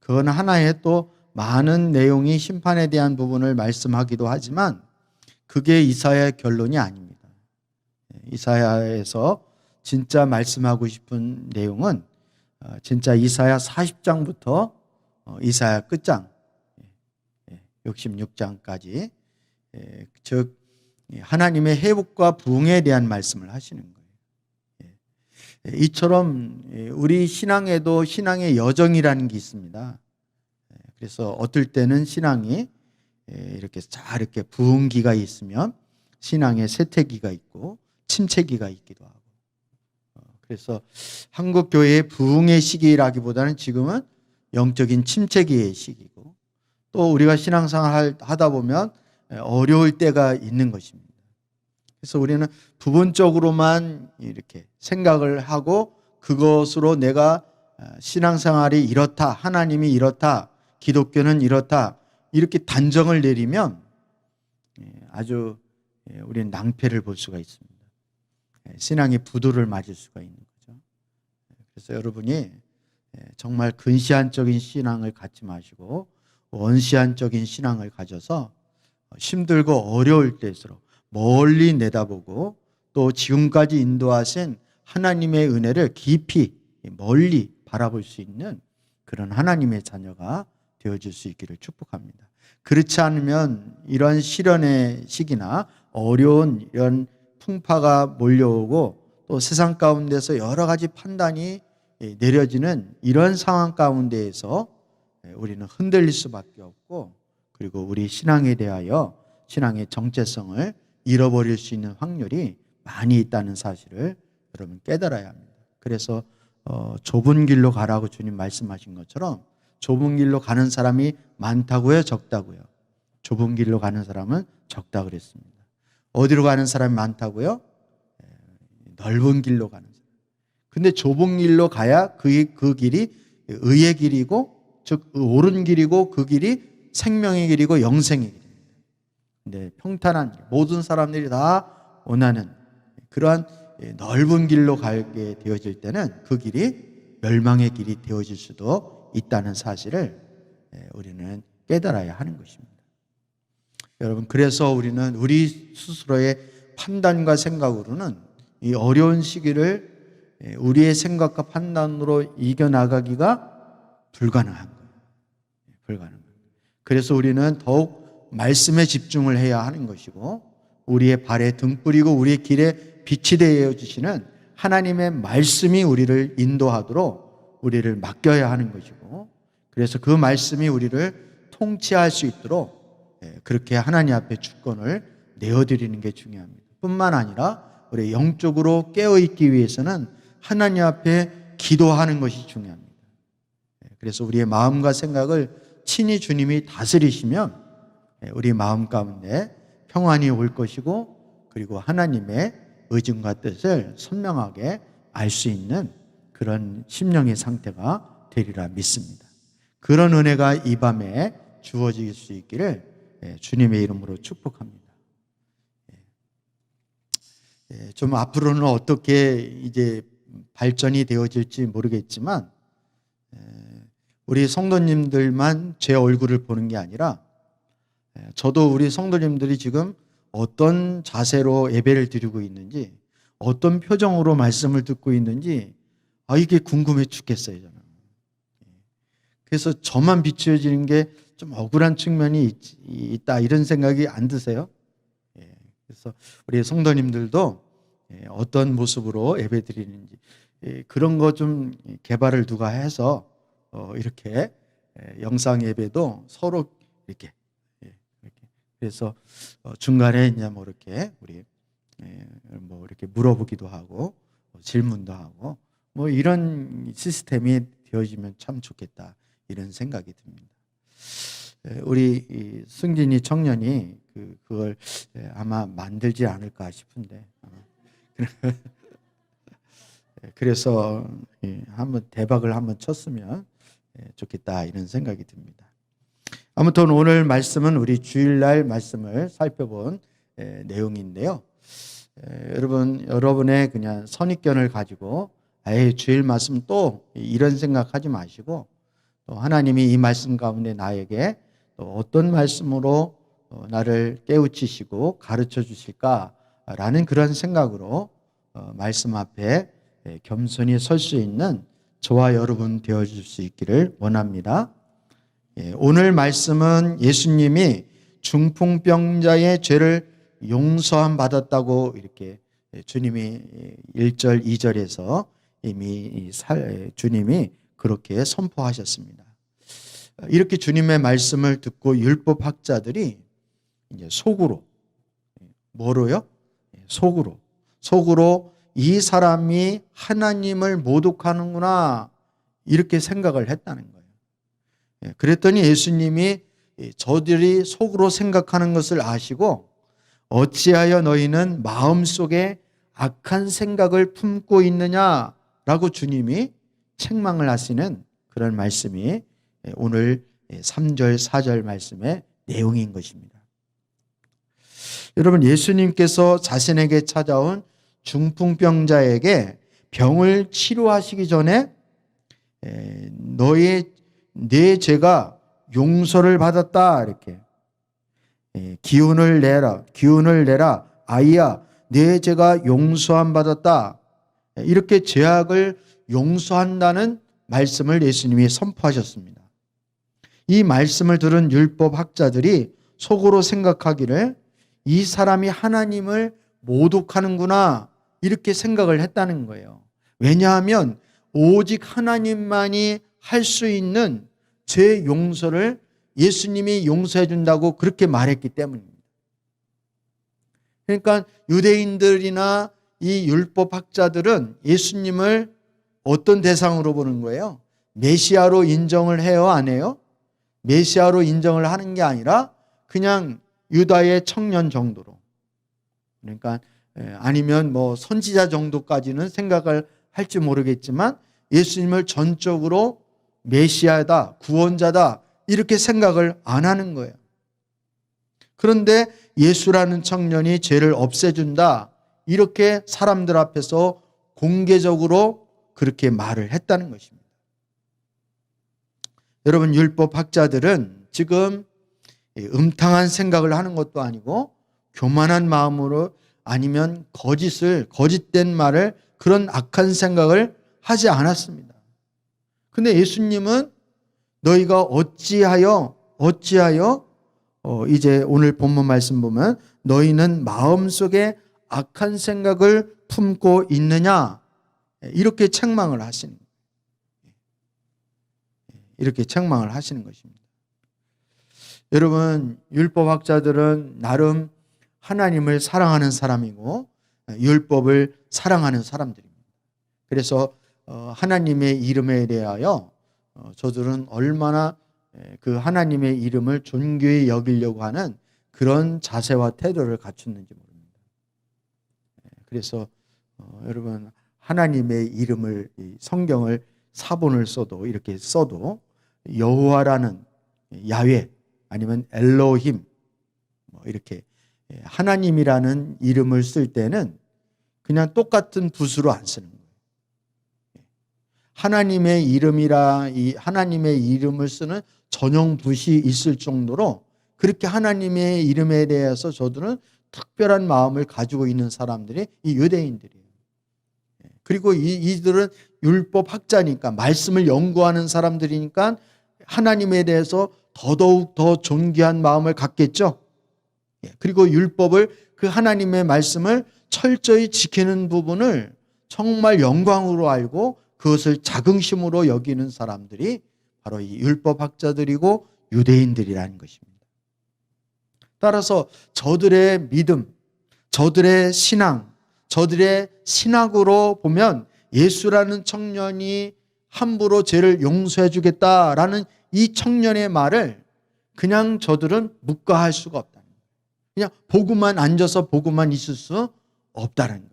그건 하나의 또 많은 내용이 심판에 대한 부분을 말씀하기도 하지만 그게 이사야의 결론이 아닙니다. 이사야에서 진짜 말씀하고 싶은 내용은 진짜 이사야 40장부터 이사야 끝장 66장까지, 즉 하나님의 회복과 부흥에 대한 말씀을 하시는 거예요. 이처럼 우리 신앙에도 신앙의 여정이라는 게 있습니다. 그래서 어떨 때는 신앙이 이렇게 부흥기가 있으면 신앙의 쇠퇴기가 있고 침체기가 있기도 하고, 그래서 한국 교회의 부흥의 시기라기보다는 지금은 영적인 침체기의 시기고, 또 우리가 신앙생활 하다 보면 어려울 때가 있는 것입니다. 그래서 우리는 부분적으로만 이렇게 생각을 하고 그것으로 내가 신앙생활이 이렇다, 하나님이 이렇다, 기독교는 이렇다, 이렇게 단정을 내리면 아주 우리는 낭패를 볼 수가 있습니다. 신앙의 부도를 맞을 수가 있는 거죠. 그래서 여러분이 정말 근시안적인 신앙을 갖지 마시고 원시안적인 신앙을 가져서 힘들고 어려울 때일수록 멀리 내다보고 또 지금까지 인도하신 하나님의 은혜를 깊이 멀리 바라볼 수 있는 그런 하나님의 자녀가 되어질 수 있기를 축복합니다. 그렇지 않으면 이런 시련의 시기나 어려운 이런 풍파가 몰려오고 또 세상 가운데서 여러 가지 판단이 내려지는 이런 상황 가운데에서 우리는 흔들릴 수밖에 없고, 그리고 우리 신앙에 대하여 신앙의 정체성을 잃어버릴 수 있는 확률이 많이 있다는 사실을 여러분 깨달아야 합니다. 그래서 좁은 길로 가라고 주님 말씀하신 것처럼 좁은 길로 가는 사람이 많다고요, 적다고요? 좁은 길로 가는 사람은 적다 그랬습니다. 어디로 가는 사람이 많다고요? 넓은 길로 가는 사람. 근데 좁은 길로 가야 그 길이 의의 길이고, 즉 옳은 길이고, 그 길이 생명의 길이고 영생의 길입니다. 근데 평탄한 길, 모든 사람들이 다 원하는 그러한 넓은 길로 가게 되어질 때는 그 길이 멸망의 길이 되어질 수도 있다는 사실을 우리는 깨달아야 하는 것입니다. 여러분, 그래서 우리는 우리 스스로의 판단과 생각으로는 이 어려운 시기를 우리의 생각과 판단으로 이겨나가기가 불가능한 거예요. 불가능한 거예요. 그래서 우리는 더욱 말씀에 집중을 해야 하는 것이고, 우리의 발에 등불이고 우리의 길에 빛이 되어 주시는 하나님의 말씀이 우리를 인도하도록 우리를 맡겨야 하는 것이고, 그래서 그 말씀이 우리를 통치할 수 있도록 그렇게 하나님 앞에 주권을 내어드리는 게 중요합니다. 뿐만 아니라 우리 영적으로 깨어있기 위해서는 하나님 앞에 기도하는 것이 중요합니다. 그래서 우리의 마음과 생각을 친히 주님이 다스리시면 우리 마음 가운데 평안이 올 것이고, 그리고 하나님의 의중과 뜻을 선명하게 알 수 있는 그런 심령의 상태가 되리라 믿습니다. 그런 은혜가 이 밤에 주어질 수 있기를 주님의 이름으로 축복합니다. 좀 앞으로는 어떻게 이제 발전이 되어질지 모르겠지만, 우리 성도님들만 제 얼굴을 보는 게 아니라 저도 우리 성도님들이 지금 어떤 자세로 예배를 드리고 있는지, 어떤 표정으로 말씀을 듣고 있는지 이게 궁금해 죽겠어요, 저는. 그래서 저만 비추어지는 게 좀 억울한 측면이 있다, 이런 생각이 안 드세요? 그래서 우리 성도님들도 어떤 모습으로 예배 드리는지 그런 거 좀 개발을 누가 해서 이렇게 영상 예배도 서로 이렇게 그래서 중간에 이제 뭐 이렇게 우리 뭐 이렇게 물어보기도 하고 질문도 하고 뭐 이런 시스템이 되어지면 참 좋겠다, 이런 생각이 듭니다. 우리 승진이 청년이 그걸 아마 만들지 않을까 싶은데, 그래서 한번 대박을 한번 쳤으면 좋겠다, 이런 생각이 듭니다. 아무튼 오늘 말씀은 우리 주일날 말씀을 살펴본 내용인데요. 여러분의 그냥 선입견을 가지고 주일 말씀 또 이런 생각하지 마시고, 또 하나님이 이 말씀 가운데 나에게 또 어떤 말씀으로 나를 깨우치시고 가르쳐 주실까라는 그런 생각으로 말씀 앞에 겸손히 설 수 있는 저와 여러분 되어줄 수 있기를 원합니다. 오늘 말씀은 예수님이 중풍병자의 죄를 용서함 받았다고 이렇게 주님이 1절, 2절에서 이미 주님이 그렇게 선포하셨습니다. 이렇게 주님의 말씀을 듣고 율법학자들이 이제 속으로, 뭐로요? 속으로 이 사람이 하나님을 모독하는구나 이렇게 생각을 했다는 거예요. 그랬더니 예수님이 저들이 속으로 생각하는 것을 아시고 어찌하여 너희는 마음속에 악한 생각을 품고 있느냐라고 주님이 책망을 하시는 그런 말씀이 오늘 3절, 4절 말씀의 내용인 것입니다. 여러분, 예수님께서 자신에게 찾아온 중풍병자에게 병을 치료하시기 전에 내 죄가 용서를 받았다 이렇게 기운을 내라 아이야 내 죄가 용서함 받았다 이렇게 죄악을 용서한다는 말씀을 예수님이 선포하셨습니다. 이 말씀을 들은 율법학자들이 속으로 생각하기를 이 사람이 하나님을 모독하는구나 이렇게 생각을 했다는 거예요. 왜냐하면 오직 하나님만이 할 수 있는 죄 용서를 예수님이 용서해 준다고 그렇게 말했기 때문입니다. 그러니까 유대인들이나 이 율법학자들은 예수님을 어떤 대상으로 보는 거예요? 메시아로 인정을 해요, 안 해요? 메시아로 인정을 하는 게 아니라 그냥 유다의 청년 정도로, 그러니까 아니면 뭐 선지자 정도까지는 생각을 할지 모르겠지만 예수님을 전적으로 메시아다, 구원자다 이렇게 생각을 안 하는 거예요. 그런데 예수라는 청년이 죄를 없애준다 이렇게 사람들 앞에서 공개적으로 그렇게 말을 했다는 것입니다. 여러분, 율법학자들은 지금 음탕한 생각을 하는 것도 아니고 교만한 마음으로 아니면 거짓된 말을 그런 악한 생각을 하지 않았습니다. 근데 예수님은 너희가 어찌하여 이제 오늘 본문 말씀 보면 너희는 마음속에 악한 생각을 품고 있느냐 이렇게 책망을 하시는 거예요. 이렇게 책망을 하시는 것입니다. 여러분, 율법학자들은 나름 하나님을 사랑하는 사람이고 율법을 사랑하는 사람들입니다. 그래서 하나님의 이름에 대하여 저들은 얼마나 그 하나님의 이름을 존귀히 여기려고 하는 그런 자세와 태도를 갖췄는지 모릅니다. 그래서 여러분, 하나님의 이름을 성경을 사본을 이렇게 써도 여호와라는 야훼 아니면 엘로힘 이렇게 하나님이라는 이름을 쓸 때는 그냥 똑같은 붓으로 안 쓰는 거예요. 하나님의 하나님의 이름을 쓰는 전용 붓이 있을 정도로 그렇게 하나님의 이름에 대해서 저들은 특별한 마음을 가지고 있는 사람들이 이 유대인들이에요. 그리고 이들은 율법학자니까 말씀을 연구하는 사람들이니까 하나님에 대해서 더더욱 더 존귀한 마음을 갖겠죠. 그리고 율법을 그 하나님의 말씀을 철저히 지키는 부분을 정말 영광으로 알고 그것을 자긍심으로 여기는 사람들이 바로 이 율법학자들이고 유대인들이라는 것입니다. 따라서 저들의 믿음, 저들의 신앙, 저들의 신학으로 보면 예수라는 청년이 함부로 죄를 용서해 주겠다라는 이 청년의 말을 그냥 저들은 묵과할 수가 없다는 거예요. 그냥 보고만 앉아서 보고만 있을 수 없다는 거예요.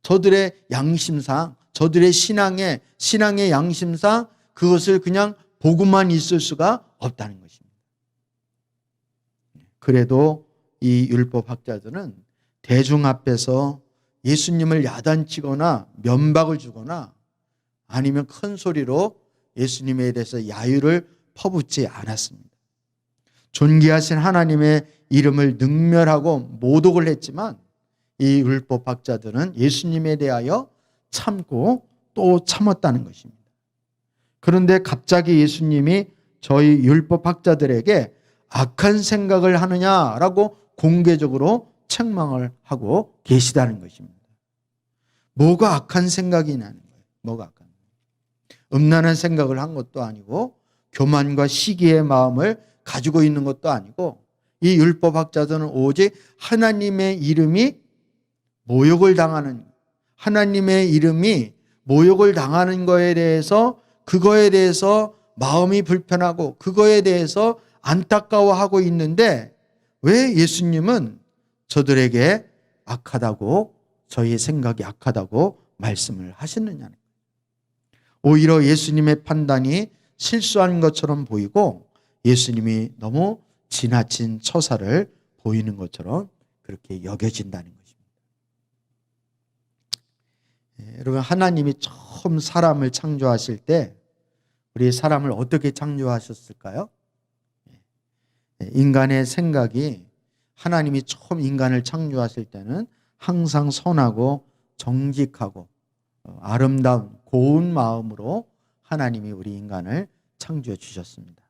저들의 양심상, 저들의 신앙의 양심상 그것을 그냥 보고만 있을 수가 없다는 것입니다. 그래도 이 율법학자들은 대중 앞에서 예수님을 야단치거나 면박을 주거나 아니면 큰 소리로 예수님에 대해서 야유를 퍼붓지 않았습니다. 존귀하신 하나님의 이름을 능멸하고 모독을 했지만 이 율법학자들은 예수님에 대하여 참고 또 참았다는 것입니다. 그런데 갑자기 예수님이 저희 율법학자들에게 악한 생각을 하느냐라고 공개적으로 책망을 하고 계시다는 것입니다. 뭐가 악한 생각이냐는 거예요. 뭐가 악한 음란한 생각을 한 것도 아니고 교만과 시기의 마음을 가지고 있는 것도 아니고 이 율법학자들은 오직 하나님의 이름이 모욕을 당하는, 하나님의 이름이 모욕을 당하는 거에 대해서, 그거에 대해서 마음이 불편하고 그거에 대해서 안타까워하고 있는데 왜 예수님은 저들에게 악하다고, 저희의 생각이 악하다고 말씀을 하시느냐는 거예요. 오히려 예수님의 판단이 실수한 것처럼 보이고 예수님이 너무 지나친 처사를 보이는 것처럼 그렇게 여겨진다는 것입니다. 여러분, 하나님이 처음 사람을 창조하실 때 우리 사람을 어떻게 창조하셨을까요? 인간의 생각이, 하나님이 처음 인간을 창조하실 때는 항상 선하고 정직하고 아름다운 고운 마음으로 하나님이 우리 인간을 창조해 주셨습니다.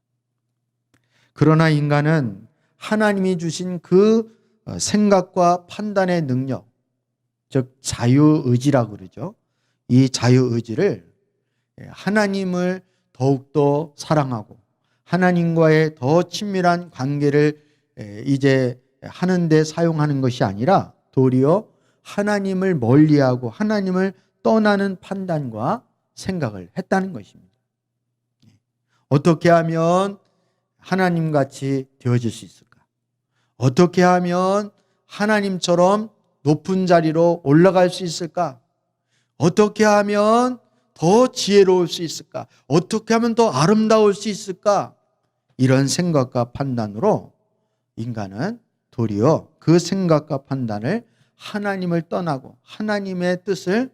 그러나 인간은 하나님이 주신 그 생각과 판단의 능력, 즉 자유의지라고 그러죠. 이 자유의지를 하나님을 더욱더 사랑하고 하나님과의 더 친밀한 관계를 이제 하는데 사용하는 것이 아니라 도리어 하나님을 멀리하고 하나님을 떠나는 판단과 생각을 했다는 것입니다. 어떻게 하면 하나님같이 되어질 수 있을까? 어떻게 하면 하나님처럼 높은 자리로 올라갈 수 있을까? 어떻게 하면 더 지혜로울 수 있을까? 어떻게 하면 더 아름다울 수 있을까? 이런 생각과 판단으로 인간은 도리어 그 생각과 판단을 하나님을 떠나고 하나님의 뜻을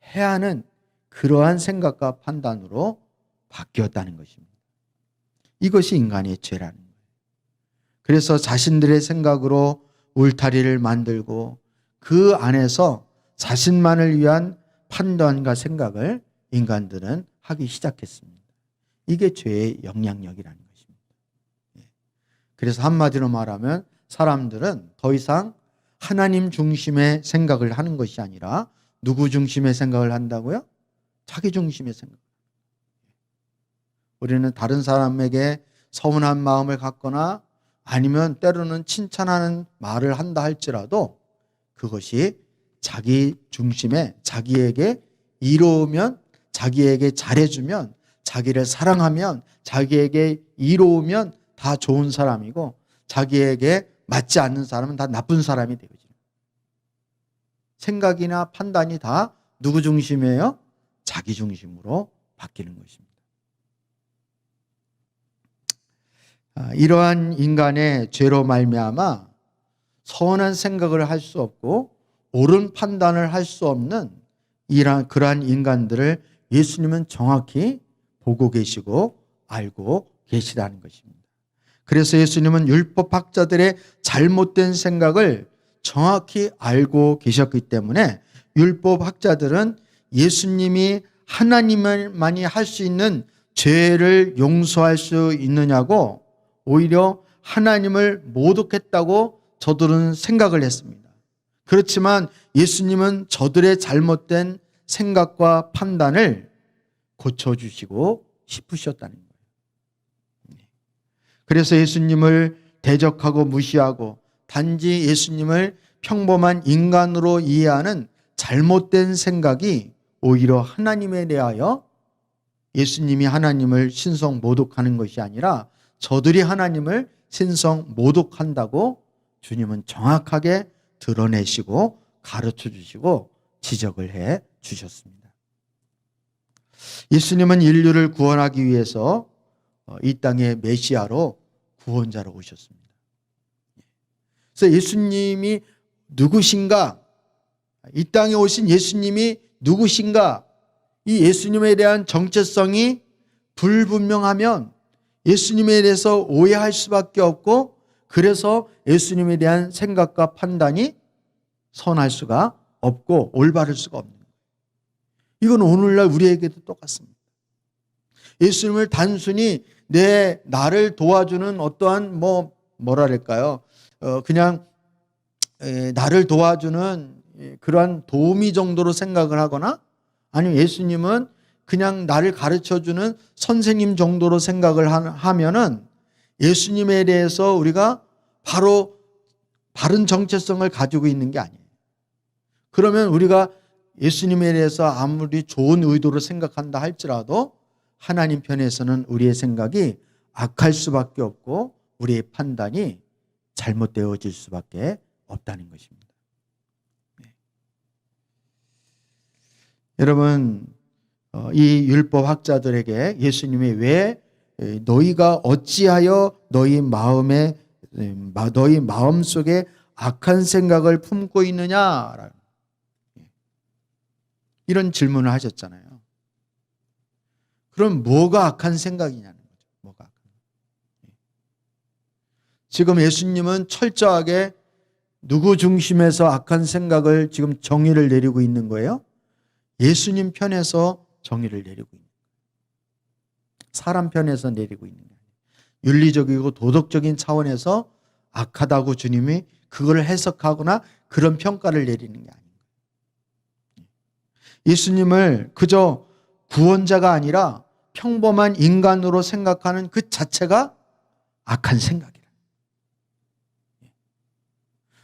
해하는 그러한 생각과 판단으로 바뀌었다는 것입니다. 이것이 인간의 죄라는 거예요. 그래서 자신들의 생각으로 울타리를 만들고 그 안에서 자신만을 위한 판단과 생각을 인간들은 하기 시작했습니다. 이게 죄의 영향력이라는 것입니다. 그래서 한마디로 말하면 사람들은 더 이상 하나님 중심의 생각을 하는 것이 아니라 누구 중심의 생각을 한다고요? 자기 중심의 생각. 우리는 다른 사람에게 서운한 마음을 갖거나 아니면 때로는 칭찬하는 말을 한다 할지라도 그것이 자기 중심에, 자기에게 이로우면, 자기에게 잘해주면, 자기를 사랑하면, 자기에게 이로우면 다 좋은 사람이고 자기에게 맞지 않는 사람은 다 나쁜 사람이 되거든요. 생각이나 판단이 다 누구 중심이에요? 자기 중심으로 바뀌는 것입니다. 이러한 인간의 죄로 말미암아 선한 생각을 할 수 없고 옳은 판단을 할 수 없는 그러한 인간들을 예수님은 정확히 보고 계시고 알고 계시다는 것입니다. 그래서 예수님은 율법학자들의 잘못된 생각을 정확히 알고 계셨기 때문에 율법학자들은 예수님이 하나님만이 할 수 있는 죄를 용서할 수 있느냐고 오히려 하나님을 모독했다고 저들은 생각을 했습니다. 그렇지만 예수님은 저들의 잘못된 생각과 판단을 고쳐주시고 싶으셨다는 거예요. 그래서 예수님을 대적하고 무시하고 단지 예수님을 평범한 인간으로 이해하는 잘못된 생각이 오히려 하나님에 대하여 예수님이 하나님을 신성 모독하는 것이 아니라 저들이 하나님을 신성 모독한다고 주님은 정확하게 드러내시고 가르쳐 주시고 지적을 해 주셨습니다. 예수님은 인류를 구원하기 위해서 이 땅의 메시아로 구원자로 오셨습니다. 그래서 예수님이 누구신가? 이 땅에 오신 예수님이 누구신가? 이 예수님에 대한 정체성이 불분명하면 예수님에 대해서 오해할 수밖에 없고, 그래서 예수님에 대한 생각과 판단이 선할 수가 없고 올바를 수가 없는 거예요. 이건 오늘날 우리에게도 똑같습니다. 예수님을 단순히 나를 도와주는 어떠한 뭐랄까요? 그냥 나를 도와주는 그러한 도우미 정도로 생각을 하거나, 아니면 예수님은 그냥 나를 가르쳐주는 선생님 정도로 생각을 하면은 예수님에 대해서 우리가 바로 바른 정체성을 가지고 있는 게 아니에요. 그러면 우리가 예수님에 대해서 아무리 좋은 의도로 생각한다 할지라도 하나님 편에서는 우리의 생각이 악할 수밖에 없고 우리의 판단이 잘못되어질 수밖에 없다는 것입니다. 네. 여러분, 이 율법 학자들에게 예수님이 왜 너희가 어찌하여 너희 마음속에 악한 생각을 품고 있느냐, 이런 질문을 하셨잖아요. 그럼 뭐가 악한 생각이냐는 거죠. 뭐가 악한. 지금 예수님은 철저하게 누구 중심에서 악한 생각을 지금 정의를 내리고 있는 거예요? 예수님 편에서 정의를 내리고 있는 거예요. 사람 편에서 내리고 있는 거예요. 윤리적이고 도덕적인 차원에서 악하다고 주님이 그걸 해석하거나 그런 평가를 내리는 게 아닙니다. 예수님을 그저 구원자가 아니라 평범한 인간으로 생각하는 그 자체가 악한 생각이라.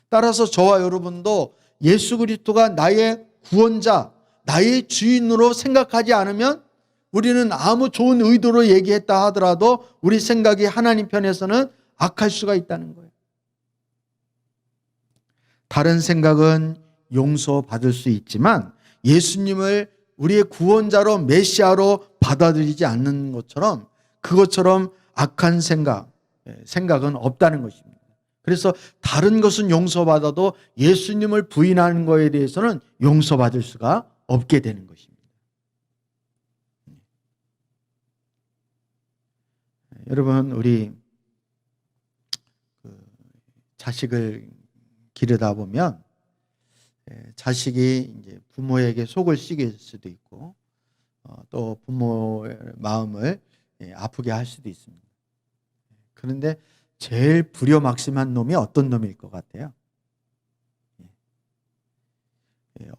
따라서 저와 여러분도 예수 그리스도가 나의 구원자, 나의 주인으로 생각하지 않으면 우리는 아무 좋은 의도로 얘기했다 하더라도 우리 생각이 하나님 편에서는 악할 수가 있다는 거예요. 다른 생각은 용서받을 수 있지만 예수님을 우리의 구원자로 메시아로 받아들이지 않는 것처럼 그것처럼 악한 생각은 없다는 것입니다. 그래서 다른 것은 용서받아도 예수님을 부인하는 것에 대해서는 용서받을 수가 없게 되는 것입니다. 여러분, 우리 자식을 기르다 보면 자식이 이제 부모에게 속을 썩일 수도 있고 또 부모의 마음을 아프게 할 수도 있습니다. 그런데 제일 불효막심한 놈이 어떤 놈일 것 같아요?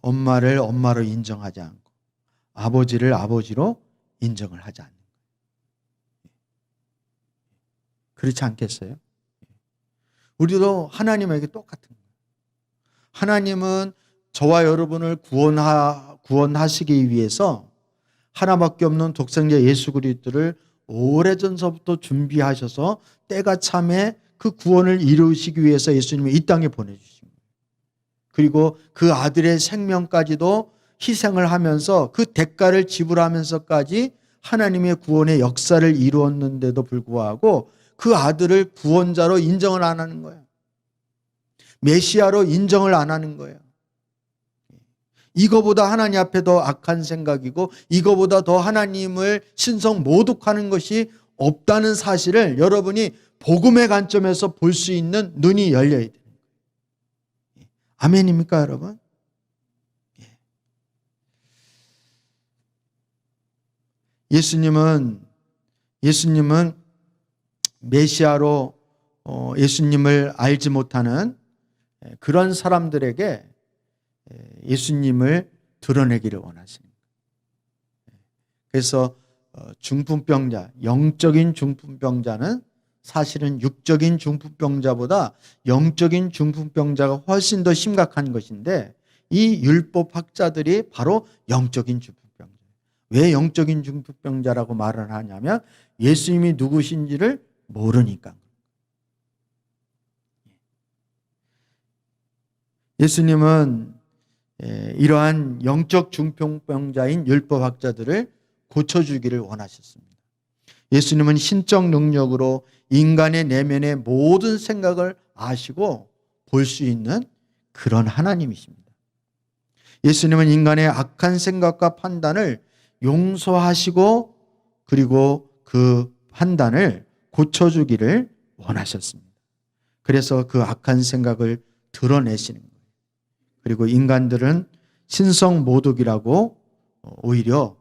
엄마를 엄마로 인정하지 않고 아버지를 아버지로 인정을 하지 않는 거예요. 그렇지 않겠어요? 우리도 하나님에게 똑같은 거예요. 하나님은 저와 여러분을 구원하시기 위해서 하나밖에 없는 독생자 예수 그리스도를 오래전서부터 준비하셔서 때가 참에 그 구원을 이루시기 위해서 예수님을 이 땅에 보내주신 거예요. 그리고 그 아들의 생명까지도 희생을 하면서 그 대가를 지불하면서까지 하나님의 구원의 역사를 이루었는데도 불구하고 그 아들을 구원자로 인정을 안 하는 거예요. 메시아로 인정을 안 하는 거예요. 이거보다 하나님 앞에 더 악한 생각이고 이거보다 더 하나님을 신성 모독하는 것이 없다는 사실을 여러분이 복음의 관점에서 볼 수 있는 눈이 열려야 돼요. 아멘입니까, 여러분? 예수님은 메시아로 예수님을 알지 못하는 그런 사람들에게 예수님을 드러내기를 원하십니다. 그래서 중풍병자, 영적인 중풍병자는 사실은 육적인 중풍병자보다 영적인 중풍병자가 훨씬 더 심각한 것인데 이 율법 학자들이 바로 영적인 중풍병자예요. 왜 영적인 중풍병자라고 말을 하냐면 예수님이 누구신지를 모르니까. 예수님은 이러한 영적 중풍병자인 율법학자들을 고쳐주기를 원하셨습니다. 예수님은 신적 능력으로 인간의 내면의 모든 생각을 아시고 볼 수 있는 그런 하나님이십니다. 예수님은 인간의 악한 생각과 판단을 용서하시고 그리고 그 판단을 고쳐주기를 원하셨습니다. 그래서 그 악한 생각을 드러내시는 거예요. 그리고 인간들은 신성 모독이라고 오히려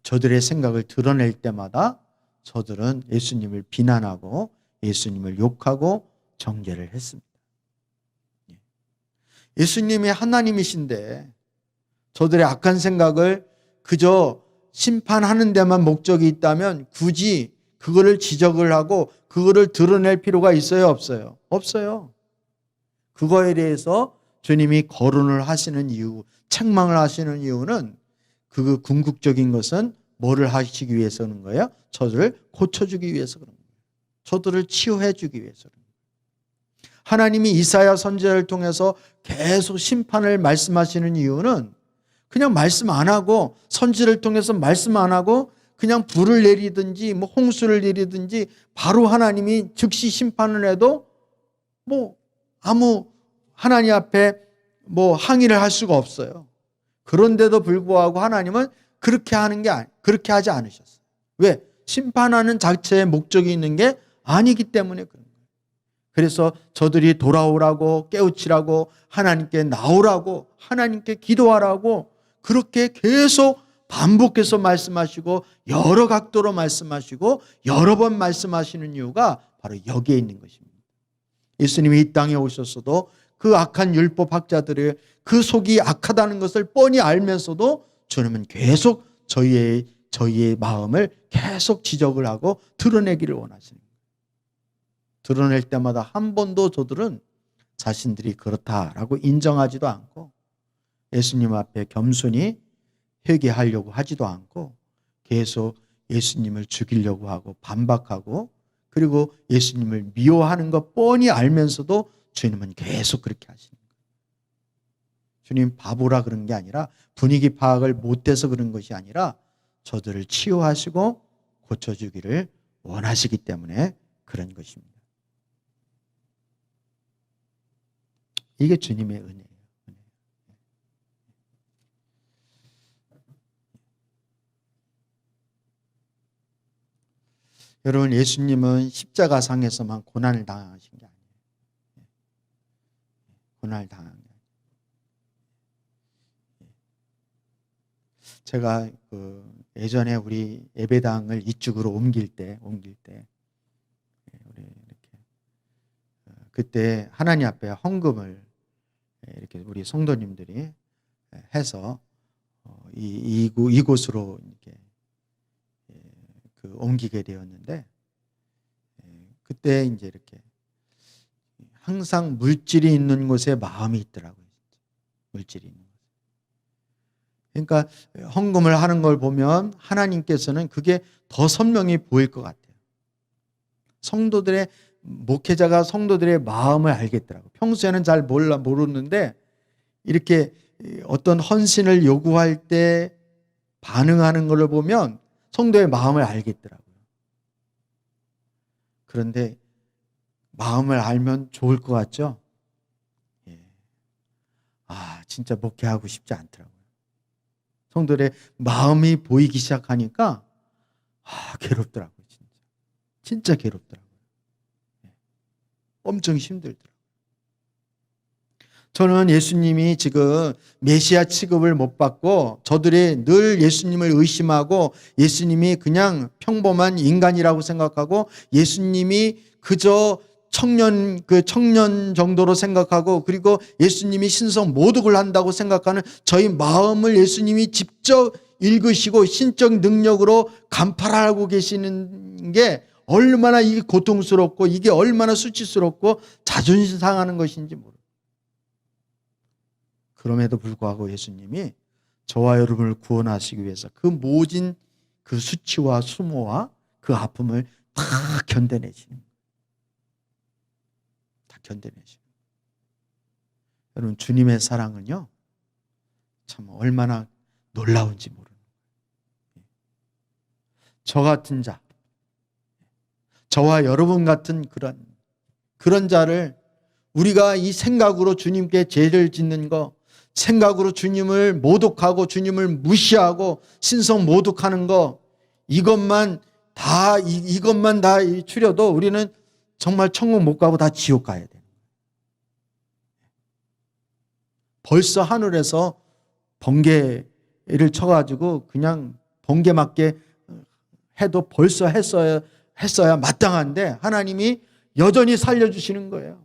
저들의 생각을 드러낼 때마다 저들은 예수님을 비난하고 예수님을 욕하고 정죄를 했습니다. 예수님이 하나님이신데 저들의 악한 생각을 그저 심판하는 데만 목적이 있다면 굳이 그거를 지적을 하고 그거를 드러낼 필요가 있어요, 없어요? 없어요. 그거에 대해서 주님이 거론을 하시는 이유, 책망을 하시는 이유는 그 궁극적인 것은 뭐를 하시기 위해서 그런 거예요? 저들을 고쳐주기 위해서 그런 거예요. 저들을 치유해 주기 위해서 그런 거예요. 하나님이 이사야 선지자를 통해서 계속 심판을 말씀하시는 이유는 그냥 말씀 안 하고 선지를 통해서 말씀 안 하고 그냥 불을 내리든지 뭐 홍수를 내리든지 바로 하나님이 즉시 심판을 해도 뭐 아무 하나님 앞에 뭐 항의를 할 수가 없어요. 그런데도 불구하고 하나님은 그렇게 하지 않으셨어요. 왜? 심판하는 자체의 목적이 있는 게 아니기 때문에 그런 거예요. 그래서 저들이 돌아오라고 깨우치라고 하나님께 나오라고 하나님께 기도하라고 그렇게 계속 반복해서 말씀하시고 여러 각도로 말씀하시고 여러 번 말씀하시는 이유가 바로 여기에 있는 것입니다. 예수님이 이 땅에 오셨어도 그 악한 율법학자들의 그 속이 악하다는 것을 뻔히 알면서도 주님은 계속 저희의 마음을 계속 지적을 하고 드러내기를 원하시는 거예요. 드러낼 때마다 한 번도 저들은 자신들이 그렇다라고 인정하지도 않고 예수님 앞에 겸손히 회개하려고 하지도 않고 계속 예수님을 죽이려고 하고 반박하고 그리고 예수님을 미워하는 것 뻔히 알면서도 주님은 계속 그렇게 하시는 거예요. 주님 바보라 그런 게 아니라 분위기 파악을 못해서 그런 것이 아니라 저들을 치유하시고 고쳐주기를 원하시기 때문에 그런 것입니다. 이게 주님의 은혜예요. 여러분 예수님은 십자가상에서만 고난을 당하신 게 아니에요. 고난을 당한 게 아니에요. 제가 예전에 우리 예배당을 이쪽으로 옮길 때 우리 이렇게 그때 하나님 앞에 헌금을 이렇게 우리 성도님들이 해서 이곳으로 이렇게 옮기게 되었는데 그때 이제 이렇게 항상 물질이 있는 곳에 마음이 있더라고요. 물질이 있는 곳에. 그러니까 헌금을 하는 걸 보면 하나님께서는 그게 더 선명히 보일 것 같아요. 목회자가 성도들의 마음을 알겠더라고요. 평소에는 잘 모르는데 이렇게 어떤 헌신을 요구할 때 반응하는 걸 보면 성도의 마음을 알겠더라고요. 그런데 마음을 알면 좋을 것 같죠? 진짜 목회하고 싶지 않더라고요. 성도들의 마음이 보이기 시작하니까 괴롭더라고요. 진짜 괴롭더라고요. 엄청 힘들더라고요. 저는 예수님이 지금 메시아 취급을 못 받고 저들이 늘 예수님을 의심하고 예수님이 그냥 평범한 인간이라고 생각하고 예수님이 그저 청년 정도로 생각하고 그리고 예수님이 신성 모독을 한다고 생각하는 저희 마음을 예수님이 직접 읽으시고 신적 능력으로 간파하고 계시는 게 얼마나 이게 고통스럽고 이게 얼마나 수치스럽고 자존심 상하는 것인지 모릅니다. 그럼에도 불구하고 예수님이 저와 여러분을 구원하시기 위해서 그 모진 그 수치와 수모와 그 아픔을 다 견뎌내시는 거예요. 다 견뎌내시는 거예요. 여러분 주님의 사랑은요 참 얼마나 놀라운지 모르는 거예요. 저 같은 자, 저와 여러분 같은 그런 자를 우리가 이 생각으로 주님께 죄를 짓는 거, 생각으로 주님을 모독하고 주님을 무시하고 신성 모독하는 거, 이것만 다 이것만 다 추려도 우리는 정말 천국 못 가고 다 지옥 가야 돼요. 벌써 하늘에서 번개를 쳐가지고 그냥 번개 맞게 해도 벌써 했어야 마땅한데 하나님이 여전히 살려주시는 거예요.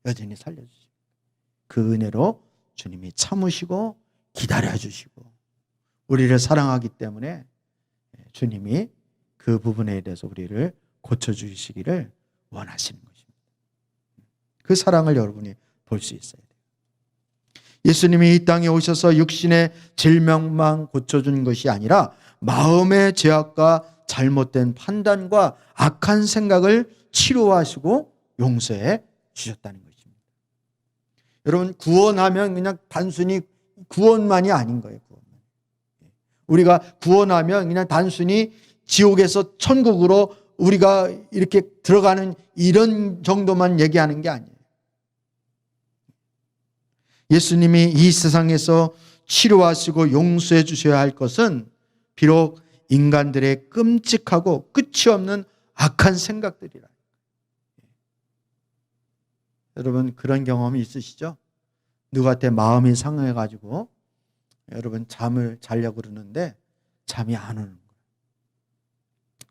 여전히 살려주시고 그 은혜로 주님이 참으시고 기다려주시고 우리를 사랑하기 때문에 주님이 그 부분에 대해서 우리를 고쳐주시기를 원하시는 것입니다. 그 사랑을 여러분이 볼 수 있어야 돼요. 예수님이 이 땅에 오셔서 육신의 질병만 고쳐준 것이 아니라 마음의 죄악과 잘못된 판단과 악한 생각을 치료하시고 용서해 주셨다는 것입니다. 여러분, 구원하면 그냥 단순히 구원만이 아닌 거예요. 우리가 구원하면 그냥 단순히 지옥에서 천국으로 우리가 이렇게 들어가는 이런 정도만 얘기하는 게 아니에요. 예수님이 이 세상에서 치료하시고 용서해 주셔야 할 것은 비록 인간들의 끔찍하고 끝이 없는 악한 생각들이라. 여러분, 그런 경험이 있으시죠? 누구한테 마음이 상해가지고 여러분 잠을 자려고 그러는데 잠이 안 오는 거예요.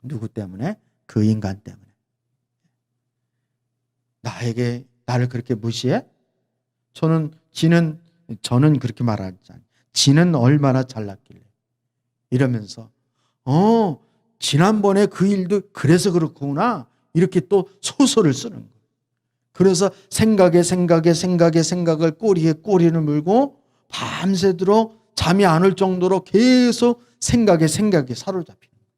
누구 때문에? 그 인간 때문에. 나를 그렇게 무시해? 저는 그렇게 말하지 않아요. 지는 얼마나 잘났길래 이러면서 지난번에 그 일도 그래서 그렇구나 이렇게 또 소설을 쓰는 거예요. 그래서 생각을 꼬리를 물고 밤새도록 잠이 안 올 정도로 계속 생각에 사로잡히는 거예요.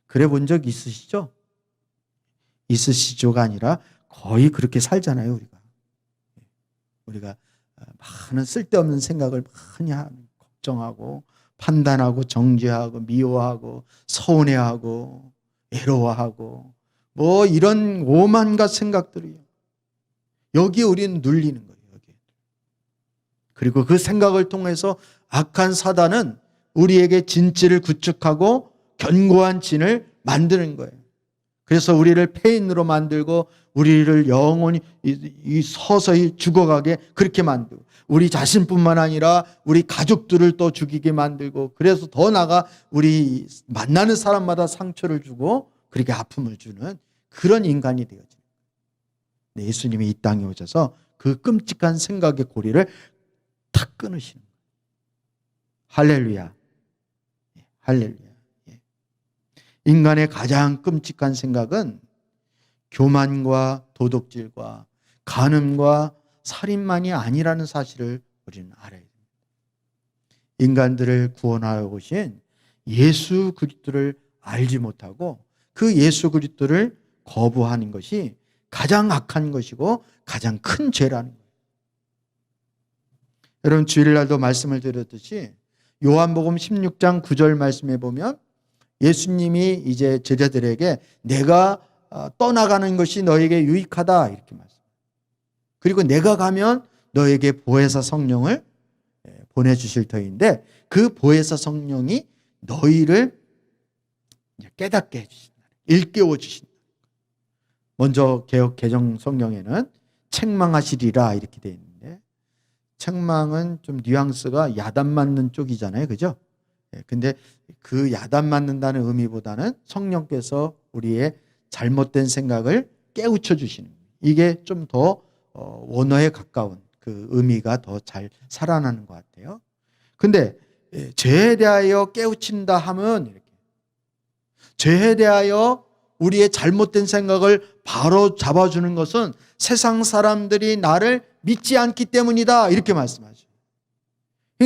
그래 본 적 있으시죠? 있으시죠가 아니라 거의 그렇게 살잖아요. 우리가 많은 쓸데없는 생각을 많이 걱정하고 판단하고 정죄하고 미워하고 서운해하고 애로워하고 뭐 이런 오만갓 생각들이요. 여기에 우리는 눌리는 거예요. 여기. 그리고 그 생각을 통해서 악한 사단은 우리에게 진치를 구축하고 견고한 진을 만드는 거예요. 그래서 우리를 폐인으로 만들고 우리를 영원히 서서히 죽어가게 그렇게 만들고 우리 자신뿐만 아니라 우리 가족들을 또 죽이게 만들고 그래서 더 나아가 우리 만나는 사람마다 상처를 주고 그렇게 아픔을 주는 그런 인간이 되어져요. 예수님이 이 땅에 오셔서 그 끔찍한 생각의 고리를 탁 끊으시는 거예요. 할렐루야. 할렐루야. 인간의 가장 끔찍한 생각은 교만과 도둑질과 간음과 살인만이 아니라는 사실을 우리는 알아야 됩니다. 인간들을 구원하여 오신 예수 그리스도를 알지 못하고 그 예수 그리스도를 거부하는 것이 가장 악한 것이고 가장 큰 죄라는 거예요. 여러분, 주일날도 말씀을 드렸듯이 요한복음 16장 9절 말씀에 보면 예수님이 이제 제자들에게 내가 떠나가는 것이 너에게 유익하다 이렇게 말씀합니다. 그리고 내가 가면 너에게 보혜사 성령을 보내주실 터인데 그 보혜사 성령이 너희를 깨닫게 해주신다. 일깨워 주신다. 먼저 개역 개정 성경에는 책망하시리라 이렇게 되어 있는데 책망은 좀 뉘앙스가 야단 맞는 쪽이잖아요. 그죠? 근데 그 야단 맞는다는 의미보다는 성령께서 우리의 잘못된 생각을 깨우쳐 주시는 이게 좀 더 원어에 가까운 그 의미가 더 잘 살아나는 것 같아요. 근데 죄에 대하여 깨우친다 하면 이렇게 죄에 대하여 우리의 잘못된 생각을 바로 잡아주는 것은 세상 사람들이 나를 믿지 않기 때문이다 이렇게 말씀하죠.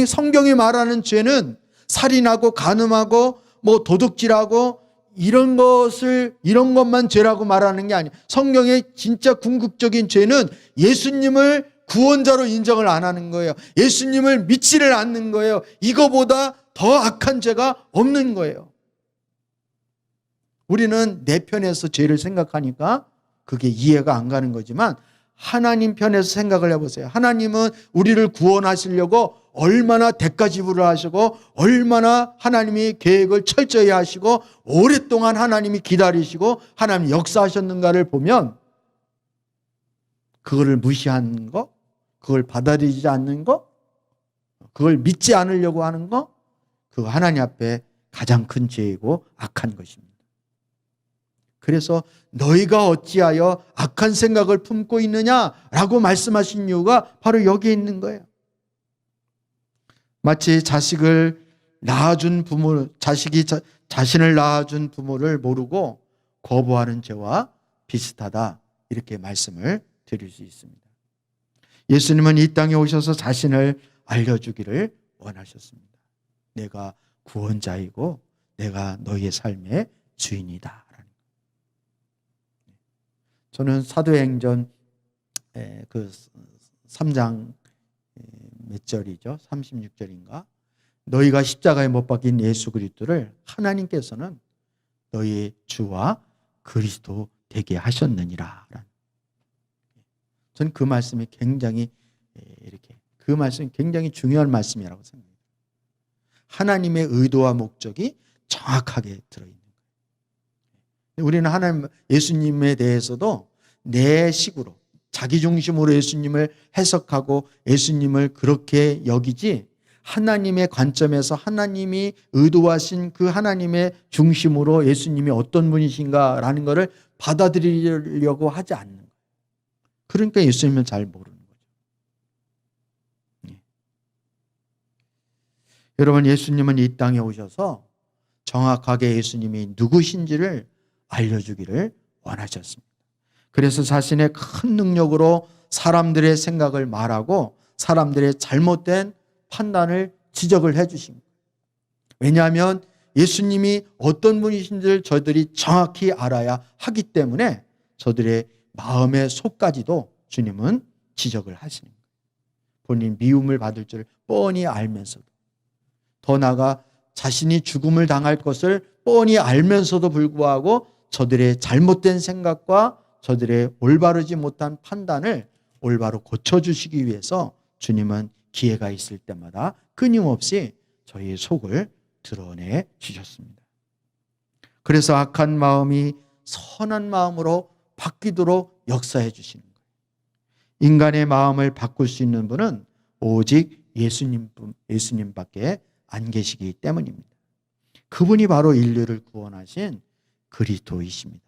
성경이 말하는 죄는 살인하고 간음하고 뭐 도둑질하고 이런 것만 죄라고 말하는 게 아니에요. 성경의 진짜 궁극적인 죄는 예수님을 구원자로 인정을 안 하는 거예요. 예수님을 믿지를 않는 거예요. 이거보다 더 악한 죄가 없는 거예요. 우리는 내 편에서 죄를 생각하니까 그게 이해가 안 가는 거지만 하나님 편에서 생각을 해보세요. 하나님은 우리를 구원하시려고 얼마나 대가 지불을 하시고 얼마나 하나님이 계획을 철저히 하시고 오랫동안 하나님이 기다리시고 하나님 역사하셨는가를 보면 그거를 무시하는 거, 그걸 받아들이지 않는 거, 그걸 믿지 않으려고 하는 거, 그거 하나님 앞에 가장 큰 죄이고 악한 것입니다. 그래서 너희가 어찌하여 악한 생각을 품고 있느냐라고 말씀하신 이유가 바로 여기에 있는 거예요. 마치 자식을 낳아준 부모, 자식이 자신을 낳아준 부모를 모르고 거부하는 죄와 비슷하다, 이렇게 말씀을 드릴 수 있습니다. 예수님은 이 땅에 오셔서 자신을 알려주기를 원하셨습니다. 내가 구원자이고 내가 너희의 삶의 주인이다. 저는 사도행전 그 3장 몇 절이죠? 36절인가? 너희가 십자가에 못 박힌 예수 그리스도를 하나님께서는 너희의 주와 그리스도 되게 하셨느니라. 저는 그 말씀이 굉장히 그 말씀이 굉장히 중요한 말씀이라고 생각합니다. 하나님의 의도와 목적이 정확하게 들어있는 거예요. 우리는 하나님, 예수님에 대해서도 내 식으로, 자기 중심으로 예수님을 해석하고 예수님을 그렇게 여기지, 하나님의 관점에서 하나님이 의도하신 그 하나님의 중심으로 예수님이 어떤 분이신가라는 것을 받아들이려고 하지 않는 거예요. 그러니까 예수님을 잘 모르는 거죠. 여러분, 예수님은 이 땅에 오셔서 정확하게 예수님이 누구신지를 알려주기를 원하셨습니다. 그래서 자신의 큰 능력으로 사람들의 생각을 말하고 사람들의 잘못된 판단을 지적을 해주신 거예요. 왜냐하면 예수님이 어떤 분이신지를 저들이 정확히 알아야 하기 때문에 저들의 마음의 속까지도 주님은 지적을 하시는 거예요. 본인 미움을 받을 줄 뻔히 알면서도, 더 나아가 자신이 죽음을 당할 것을 뻔히 알면서도 불구하고 저들의 잘못된 생각과 저들의 올바르지 못한 판단을 올바로 고쳐주시기 위해서 주님은 기회가 있을 때마다 끊임없이 저희의 속을 드러내 주셨습니다. 그래서 악한 마음이 선한 마음으로 바뀌도록 역사해 주시는 거예요. 인간의 마음을 바꿀 수 있는 분은 오직 예수님밖에 안 계시기 때문입니다. 그분이 바로 인류를 구원하신 그리스도이십니다.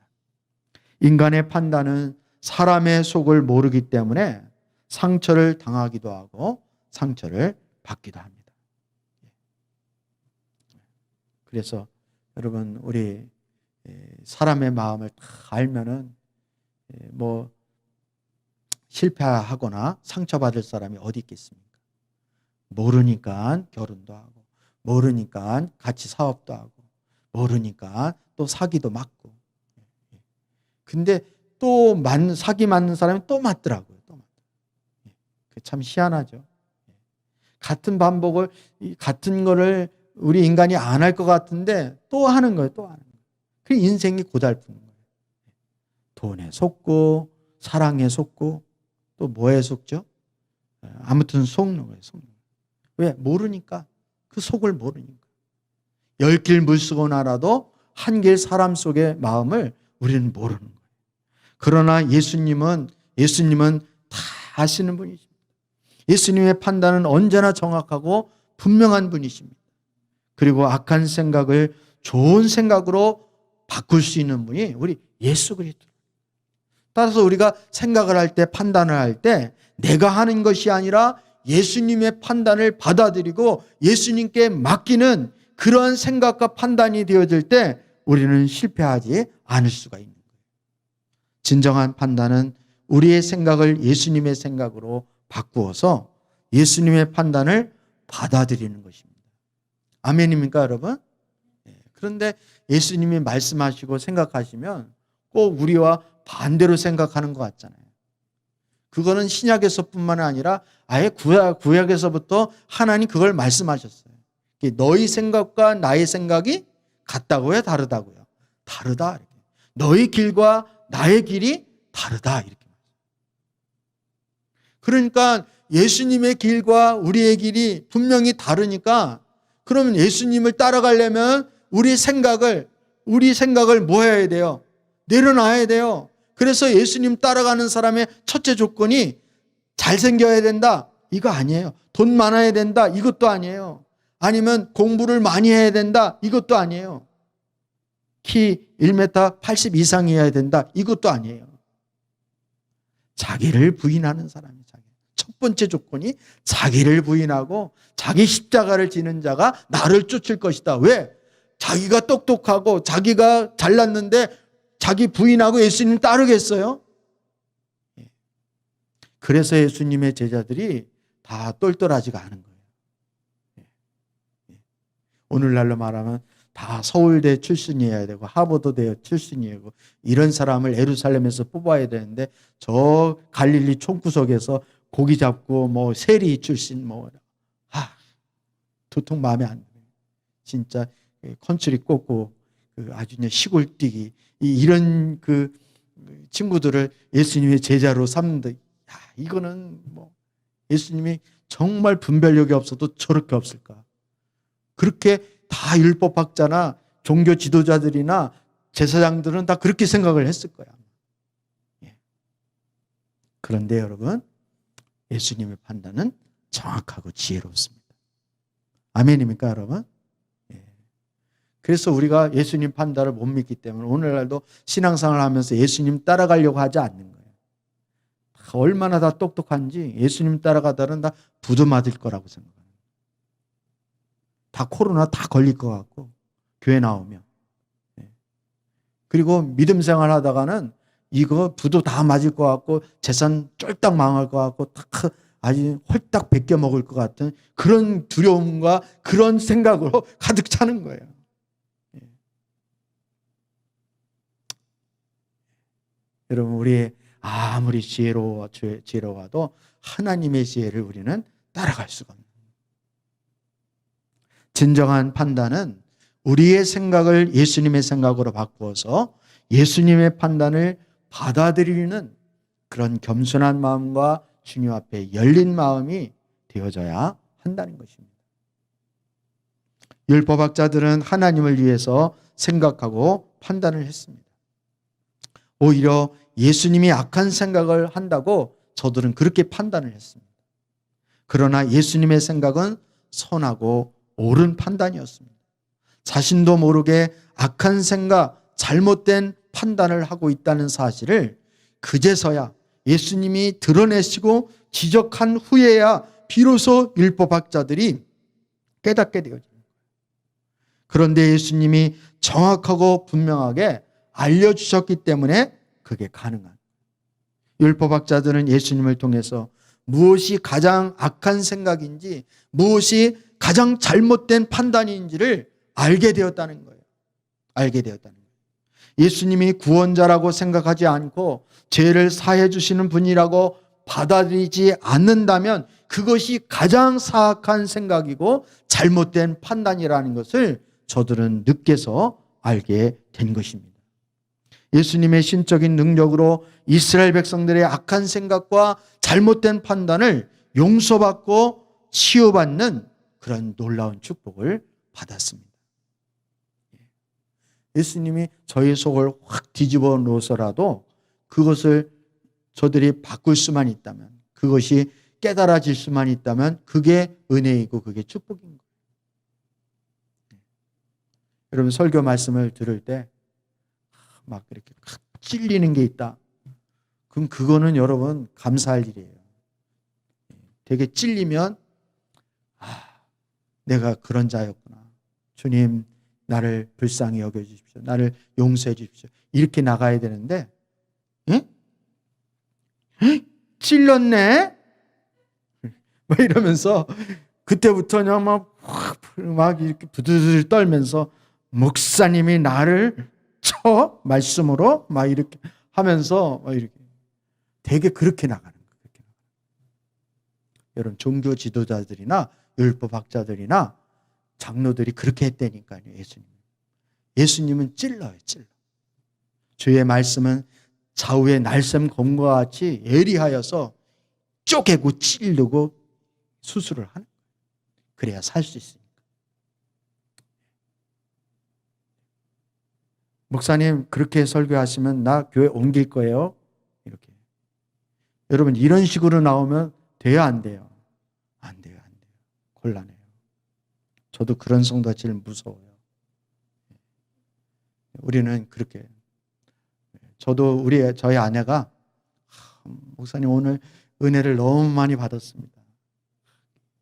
인간의 판단은 사람의 속을 모르기 때문에 상처를 당하기도 하고 상처를 받기도 합니다. 그래서 여러분, 우리 사람의 마음을 다 알면은 뭐 실패하거나 상처받을 사람이 어디 있겠습니까? 모르니까 결혼도 하고, 모르니까 같이 사업도 하고, 모르니까 또 사기도 맞고. 근데 또 사기 맞는 사람이 또 맞더라고요. 참 희한하죠. 같은 반복을, 같은 거를 우리 인간이 안 할 것 같은데 또 하는 거예요. 또 하는 거예요. 그 인생이 고달픈 거예요. 돈에 속고, 사랑에 속고, 또 뭐에 속죠? 아무튼 속는 거예요. 속는 거예요. 왜? 모르니까. 그 속을 모르니까. 10길 물쓰고 알아도 한 길 사람 속의 마음을 우리는 모르는 거예요. 그러나 예수님은 다 아시는 분이십니다. 예수님의 판단은 언제나 정확하고 분명한 분이십니다. 그리고 악한 생각을 좋은 생각으로 바꿀 수 있는 분이 우리 예수 그리스도. 따라서 우리가 생각을 할 때, 판단을 할 때 내가 하는 것이 아니라 예수님의 판단을 받아들이고 예수님께 맡기는 그런 생각과 판단이 되어질 때 우리는 실패하지 않을 수가 있는 거예요. 진정한 판단은 우리의 생각을 예수님의 생각으로 바꾸어서 예수님의 판단을 받아들이는 것입니다. 아멘입니까, 여러분? 그런데 예수님이 말씀하시고 생각하시면 꼭 우리와 반대로 생각하는 것 같잖아요. 그거는 신약에서뿐만 아니라 아예 구약에서부터 하나님 그걸 말씀하셨어요. 너희 생각과 나의 생각이 같다고요? 다르다고요? 다르다. 너희 길과 나의 길이 다르다. 이렇게. 그러니까 예수님의 길과 우리의 길이 분명히 다르니까, 그러면 예수님을 따라가려면 우리 생각을 뭐 해야 돼요? 내려놔야 돼요. 그래서 예수님 따라가는 사람의 첫째 조건이 잘생겨야 된다, 이거 아니에요. 돈 많아야 된다, 이것도 아니에요. 아니면 공부를 많이 해야 된다, 이것도 아니에요. 키 1m 80 이상이어야 된다, 이것도 아니에요. 자기를 부인하는 사람이 첫 번째 조건이 자기를 부인하고 자기 십자가를 지는 자가 나를 쫓을 것이다. 왜? 자기가 똑똑하고 자기가 잘났는데 자기 부인하고 예수님 따르겠어요? 그래서 예수님의 제자들이 다 똘똘하지가 않은 거예요. 오늘날로 말하면 다 서울대 출신이어야 되고 하버드대 출신이어야 되고 이런 사람을 예루살렘에서 뽑아야 되는데, 저 갈릴리 총구석에서 고기 잡고 뭐 세리 출신 도통 마음에 안 들어요. 진짜 컨트리 꽂고 아주 그냥 시골 뛰기, 이런 그 친구들을 예수님의 제자로 삼는데, 이거는 뭐 예수님이 정말 분별력이 없어도 저렇게 없을까? 그렇게 다 율법학자나 종교 지도자들이나 제사장들은 다 그렇게 생각을 했을 거야. 그런데 여러분, 예수님의 판단은 정확하고 지혜롭습니다. 아멘입니까, 여러분? 그래서 우리가 예수님 판단을 못 믿기 때문에 오늘날도 신앙생활을 하면서 예수님 따라가려고 하지 않는 거예요. 얼마나 다 똑똑한지 예수님 따라가다는 다 부도 맞을 거라고 생각합니다. 다 코로나 다 걸릴 것 같고, 교회 나오면. 그리고 믿음 생활 하다가는 이거 부도 다 맞을 것 같고 재산 쫄딱 망할 것 같고 아주 홀딱 베껴 먹을 것 같은 그런 두려움과 그런 생각으로 가득 차는 거예요. 여러분, 우리 아무리 지혜로워도 하나님의 지혜를 우리는 따라갈 수가 없는 거예요. 진정한 판단은 우리의 생각을 예수님의 생각으로 바꾸어서 예수님의 판단을 받아들이는 그런 겸손한 마음과 주님 앞에 열린 마음이 되어져야 한다는 것입니다. 율법학자들은 하나님을 위해서 생각하고 판단을 했습니다. 오히려 예수님이 악한 생각을 한다고 저들은 그렇게 판단을 했습니다. 그러나 예수님의 생각은 선하고 옳은 판단이었습니다. 자신도 모르게 악한 생각, 잘못된 판단을 하고 있다는 사실을 그제서야 예수님이 드러내시고 지적한 후에야 비로소 율법학자들이 깨닫게 되어집니다. 그런데 예수님이 정확하고 분명하게 알려주셨기 때문에 그게 가능한, 율법학자들은 예수님을 통해서 무엇이 가장 악한 생각인지, 무엇이 가장 잘못된 판단인지를 알게 되었다는 거예요. 알게 되었다는 거예요. 예수님이 구원자라고 생각하지 않고 죄를 사해 주시는 분이라고 받아들이지 않는다면 그것이 가장 사악한 생각이고 잘못된 판단이라는 것을 저들은 늦게서 알게 된 것입니다. 예수님의 신적인 능력으로 이스라엘 백성들의 악한 생각과 잘못된 판단을 용서받고 치유받는 그런 놀라운 축복을 받았습니다. 예수님이 저희 속을 확 뒤집어 놓으서라도 그것을 저들이 바꿀 수만 있다면, 그것이 깨달아질 수만 있다면 그게 은혜이고 그게 축복인 거예요. 여러분, 설교 말씀을 들을 때 막 이렇게 찔리는 게 있다. 그럼 그거는 여러분 감사할 일이에요. 되게 찔리면 내가 그런 자였구나. 주님, 나를 불쌍히 여겨주십시오. 나를 용서해 주십시오. 이렇게 나가야 되는데, 찔렀네? 막 이러면서 그때부터 그냥 막 이렇게 부들부들 떨면서 목사님이 나를 쳐? 말씀으로? 막 이렇게 하면서 막 이렇게 되게 그렇게 나가는 거예요. 여러분, 종교 지도자들이나 율법학자들이나 장로들이 그렇게 했다니까요. 예수님은 찔러요. 찔러. 주의 말씀은 좌우의 날쌘 검과 같이 예리하여서 쪼개고 찌르고 수술을 하는 거예요. 그래야 살 수 있으니까. 목사님 그렇게 설교하시면 나 교회 옮길 거예요. 이렇게. 여러분 이런 식으로 나오면 돼요, 안 돼요? 안 돼요, 안 돼요. 곤란해요. 저도 그런 성도가 제일 무서워요. 우리는 그렇게. 저도 저희 아내가 목사님 오늘 은혜를 너무 많이 받았습니다.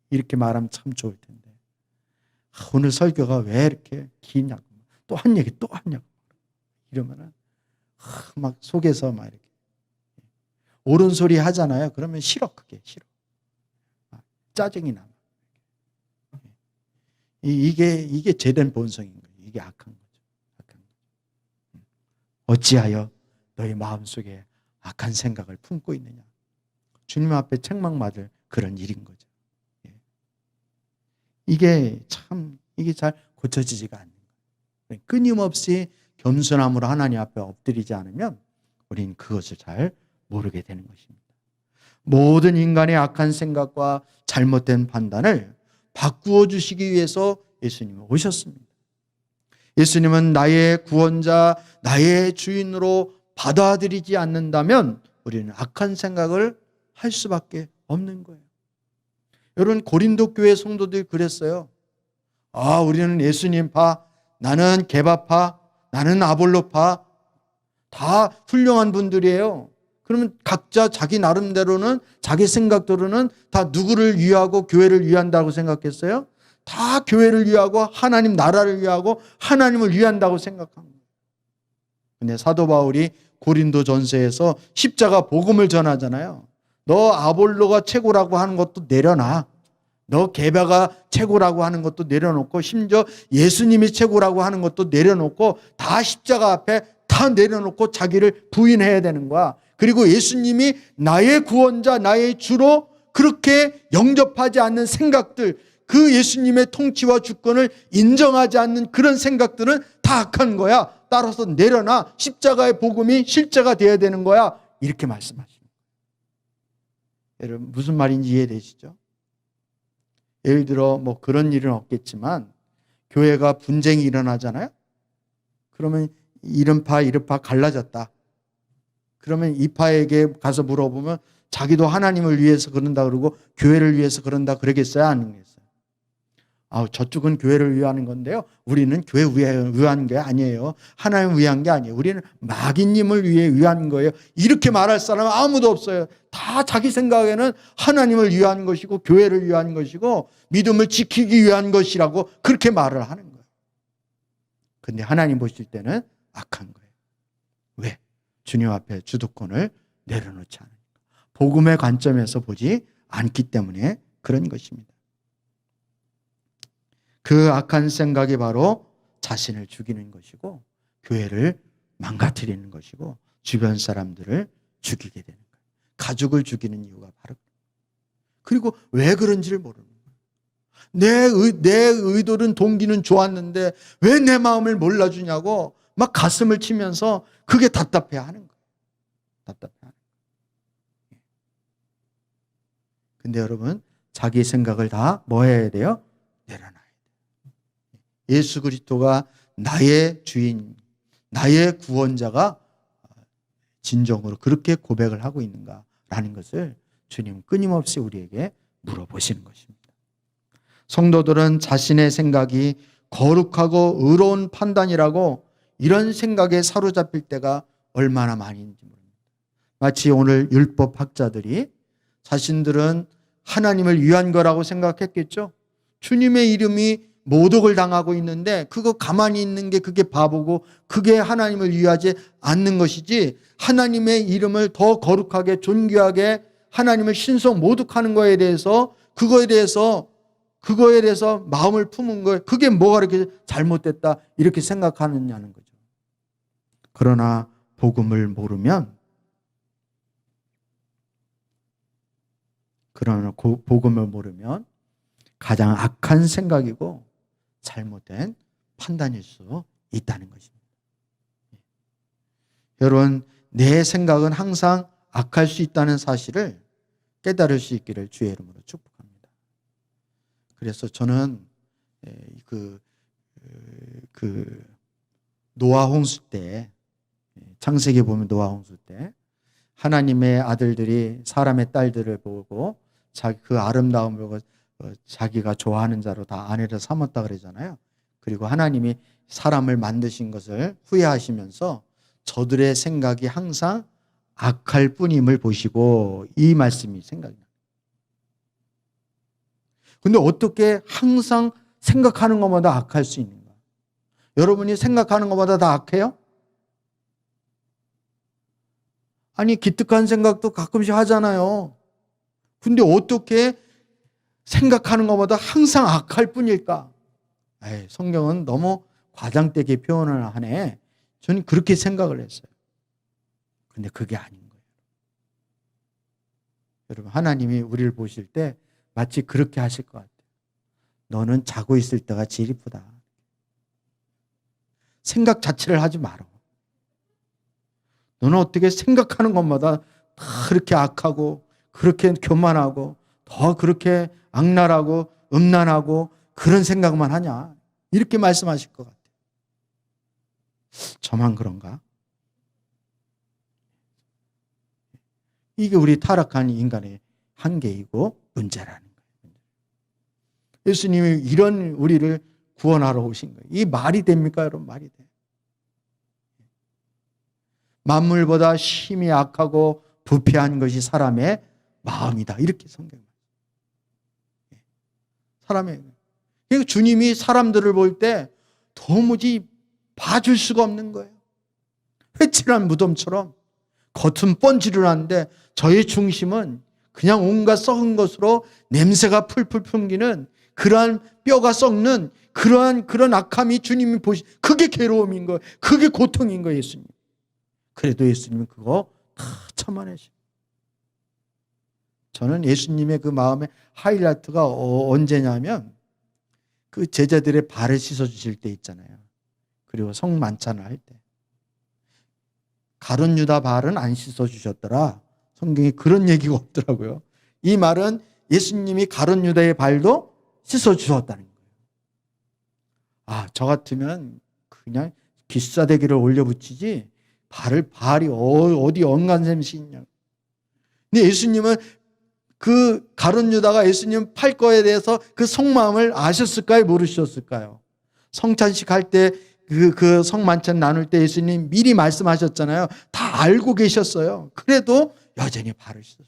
이렇게 말하면 참 좋을 텐데 오늘 설교가 왜 이렇게 기냐고, 또 한 얘기 또 하냐고 이러면은 막 속에서 막 이렇게 옳은 소리 하잖아요. 그러면 싫어, 그게 싫어. 짜증이 나. 이게 제된 본성인 거예요. 이게 악한 거죠. 악한 거죠. 어찌하여 너희 마음속에 악한 생각을 품고 있느냐. 주님 앞에 책망받을 그런 일인 거죠. 이게 잘 고쳐지지가 않는 거예요. 끊임없이 겸손함으로 하나님 앞에 엎드리지 않으면 우리는 그것을 잘 모르게 되는 것입니다. 모든 인간의 악한 생각과 잘못된 판단을 바꾸어 주시기 위해서 예수님은 오셨습니다. 예수님은 나의 구원자, 나의 주인으로 받아들이지 않는다면 우리는 악한 생각을 할 수밖에 없는 거예요. 여러분 고린도 교회 성도들이 그랬어요. 우리는 예수님파, 나는 게바파, 나는 아볼로파, 다 훌륭한 분들이에요. 그러면 각자 자기 나름대로는 자기 생각대로는 다 누구를 위하고 교회를 위한다고 생각했어요? 다 교회를 위하고 하나님 나라를 위하고 하나님을 위한다고 생각한 거예요. 근데 사도 바울이 고린도 전서에서 십자가 복음을 전하잖아요. 너 아볼로가 최고라고 하는 것도 내려놔. 너 게바가 최고라고 하는 것도 내려놓고 심지어 예수님이 최고라고 하는 것도 내려놓고 다 십자가 앞에 다 내려놓고 자기를 부인해야 되는 거야. 그리고 예수님이 나의 구원자, 나의 주로 그렇게 영접하지 않는 생각들, 그 예수님의 통치와 주권을 인정하지 않는 그런 생각들은 다 악한 거야. 따라서 내려놔. 십자가의 복음이 실제가 되어야 되는 거야. 이렇게 말씀하십니다. 여러분 무슨 말인지 이해되시죠? 예를 들어 뭐 그런 일은 없겠지만 교회가 분쟁이 일어나잖아요. 그러면 이른파 갈라졌다. 그러면 이 파에게 가서 물어보면 자기도 하나님을 위해서 그런다 그러고 교회를 위해서 그런다 그러겠어요? 안 그러겠어요? 저쪽은 교회를 위하는 건데요. 우리는 교회 위한 게 아니에요. 하나님을 위한 게 아니에요. 우리는 마귀님을 위한 거예요. 이렇게 말할 사람은 아무도 없어요. 다 자기 생각에는 하나님을 위한 것이고 교회를 위한 것이고 믿음을 지키기 위한 것이라고 그렇게 말을 하는 거예요. 근데 하나님 보실 때는 악한 거예요. 왜? 주님 앞에 주도권을 내려놓지 않으니까. 복음의 관점에서 보지 않기 때문에 그런 것입니다. 그 악한 생각이 바로 자신을 죽이는 것이고 교회를 망가뜨리는 것이고 주변 사람들을 죽이게 되는 거예요. 가족을 죽이는 이유가 바로 그리고 왜 그런지를 모르는 거예요. 내 의도는 동기는 좋았는데 왜 내 마음을 몰라주냐고 막 가슴을 치면서 그게 답답해하는 거예요. 답답해하는 거예요. 근데 여러분 자기 생각을 다 뭐 해야 돼요? 내려놔. 예수 그리스도가 나의 주인, 나의 구원자가 진정으로 그렇게 고백을 하고 있는가라는 것을 주님은 끊임없이 우리에게 물어보시는 것입니다. 성도들은 자신의 생각이 거룩하고 의로운 판단이라고 이런 생각에 사로잡힐 때가 얼마나 많은지 모릅니다. 마치 오늘 율법학자들이 자신들은 하나님을 위한 거라고 생각했겠죠. 주님의 이름이 모독을 당하고 있는데 그거 가만히 있는 게 그게 바보고 그게 하나님을 위하지 않는 것이지 하나님의 이름을 더 거룩하게 존귀하게 하나님을 신성 모독하는 거에 대해서 그거에 대해서 마음을 품은 거예요. 그게 뭐가 이렇게 잘못됐다 이렇게 생각하느냐는 거죠. 그러나 복음을 모르면 가장 악한 생각이고 잘못된 판단일 수 있다는 것입니다. 여러분 내 생각은 항상 악할 수 있다는 사실을 깨달을 수 있기를 주의 이름으로 축복합니다. 그래서 저는 노아 홍수 때, 창세기 보면 노아 홍수 때 하나님의 아들들이 사람의 딸들을 보고 그 아름다움을 보고 자기가 좋아하는 자로 다 아내를 삼았다 그러잖아요. 그리고 하나님이 사람을 만드신 것을 후회하시면서 저들의 생각이 항상 악할 뿐임을 보시고, 이 말씀이 생각이 나요. 근데 어떻게 항상 생각하는 것마다 악할 수 있는가? 여러분이 생각하는 것마다 다 악해요? 아니, 기특한 생각도 가끔씩 하잖아요. 근데 어떻게 생각하는 것마다 항상 악할 뿐일까? 성경은 너무 과장되게 표현을 하네. 저는 그렇게 생각을 했어요. 근데 그게 아닌 거예요. 여러분, 하나님이 우리를 보실 때 마치 그렇게 하실 것 같아요. 너는 자고 있을 때가 제일 이쁘다. 생각 자체를 하지 마라. 너는 어떻게 생각하는 것마다 다 그렇게 악하고, 그렇게 교만하고, 더 그렇게 악랄하고 음란하고 그런 생각만 하냐? 이렇게 말씀하실 것 같아요. 저만 그런가? 이게 우리 타락한 인간의 한계이고 문제라는 거예요. 예수님이 이런 우리를 구원하러 오신 거예요. 이 말이 됩니까, 여러분? 말이 돼요. 만물보다 심히 악하고 부패한 것이 사람의 마음이다. 이렇게 성경이. 사람의. 그러니까 주님이 사람들을 볼 때 도무지 봐줄 수가 없는 거예요. 회칠한 무덤처럼 겉은 번지르르한데 저의 중심은 그냥 온갖 썩은 것으로 냄새가 풀풀 풍기는 그러한 뼈가 썩는 그런 악함이 주님이 그게 괴로움인 거예요. 그게 고통인 거예요, 예수님. 그래도 예수님은 그거 다 참아내셔. 저는 예수님의 그 마음의 하이라이트가 언제냐면 그 제자들의 발을 씻어주실 때 있잖아요. 그리고 성만찬을 할 때. 가룟 유다 발은 안 씻어주셨더라. 성경에 그런 얘기가 없더라고요. 이 말은 예수님이 가룟 유다의 발도 씻어주셨다는 거예요. 저 같으면 그냥 기싸대기를 올려붙이지 발이 어디 엉간셈이 있냐. 근데 예수님은 그 가룟 유다가 예수님 팔 거에 대해서 그 속마음을 아셨을까요? 모르셨을까요? 성찬식 할 때 그 성만찬 나눌 때 예수님 미리 말씀하셨잖아요. 다 알고 계셨어요. 그래도 여전히 발을 씻었어요.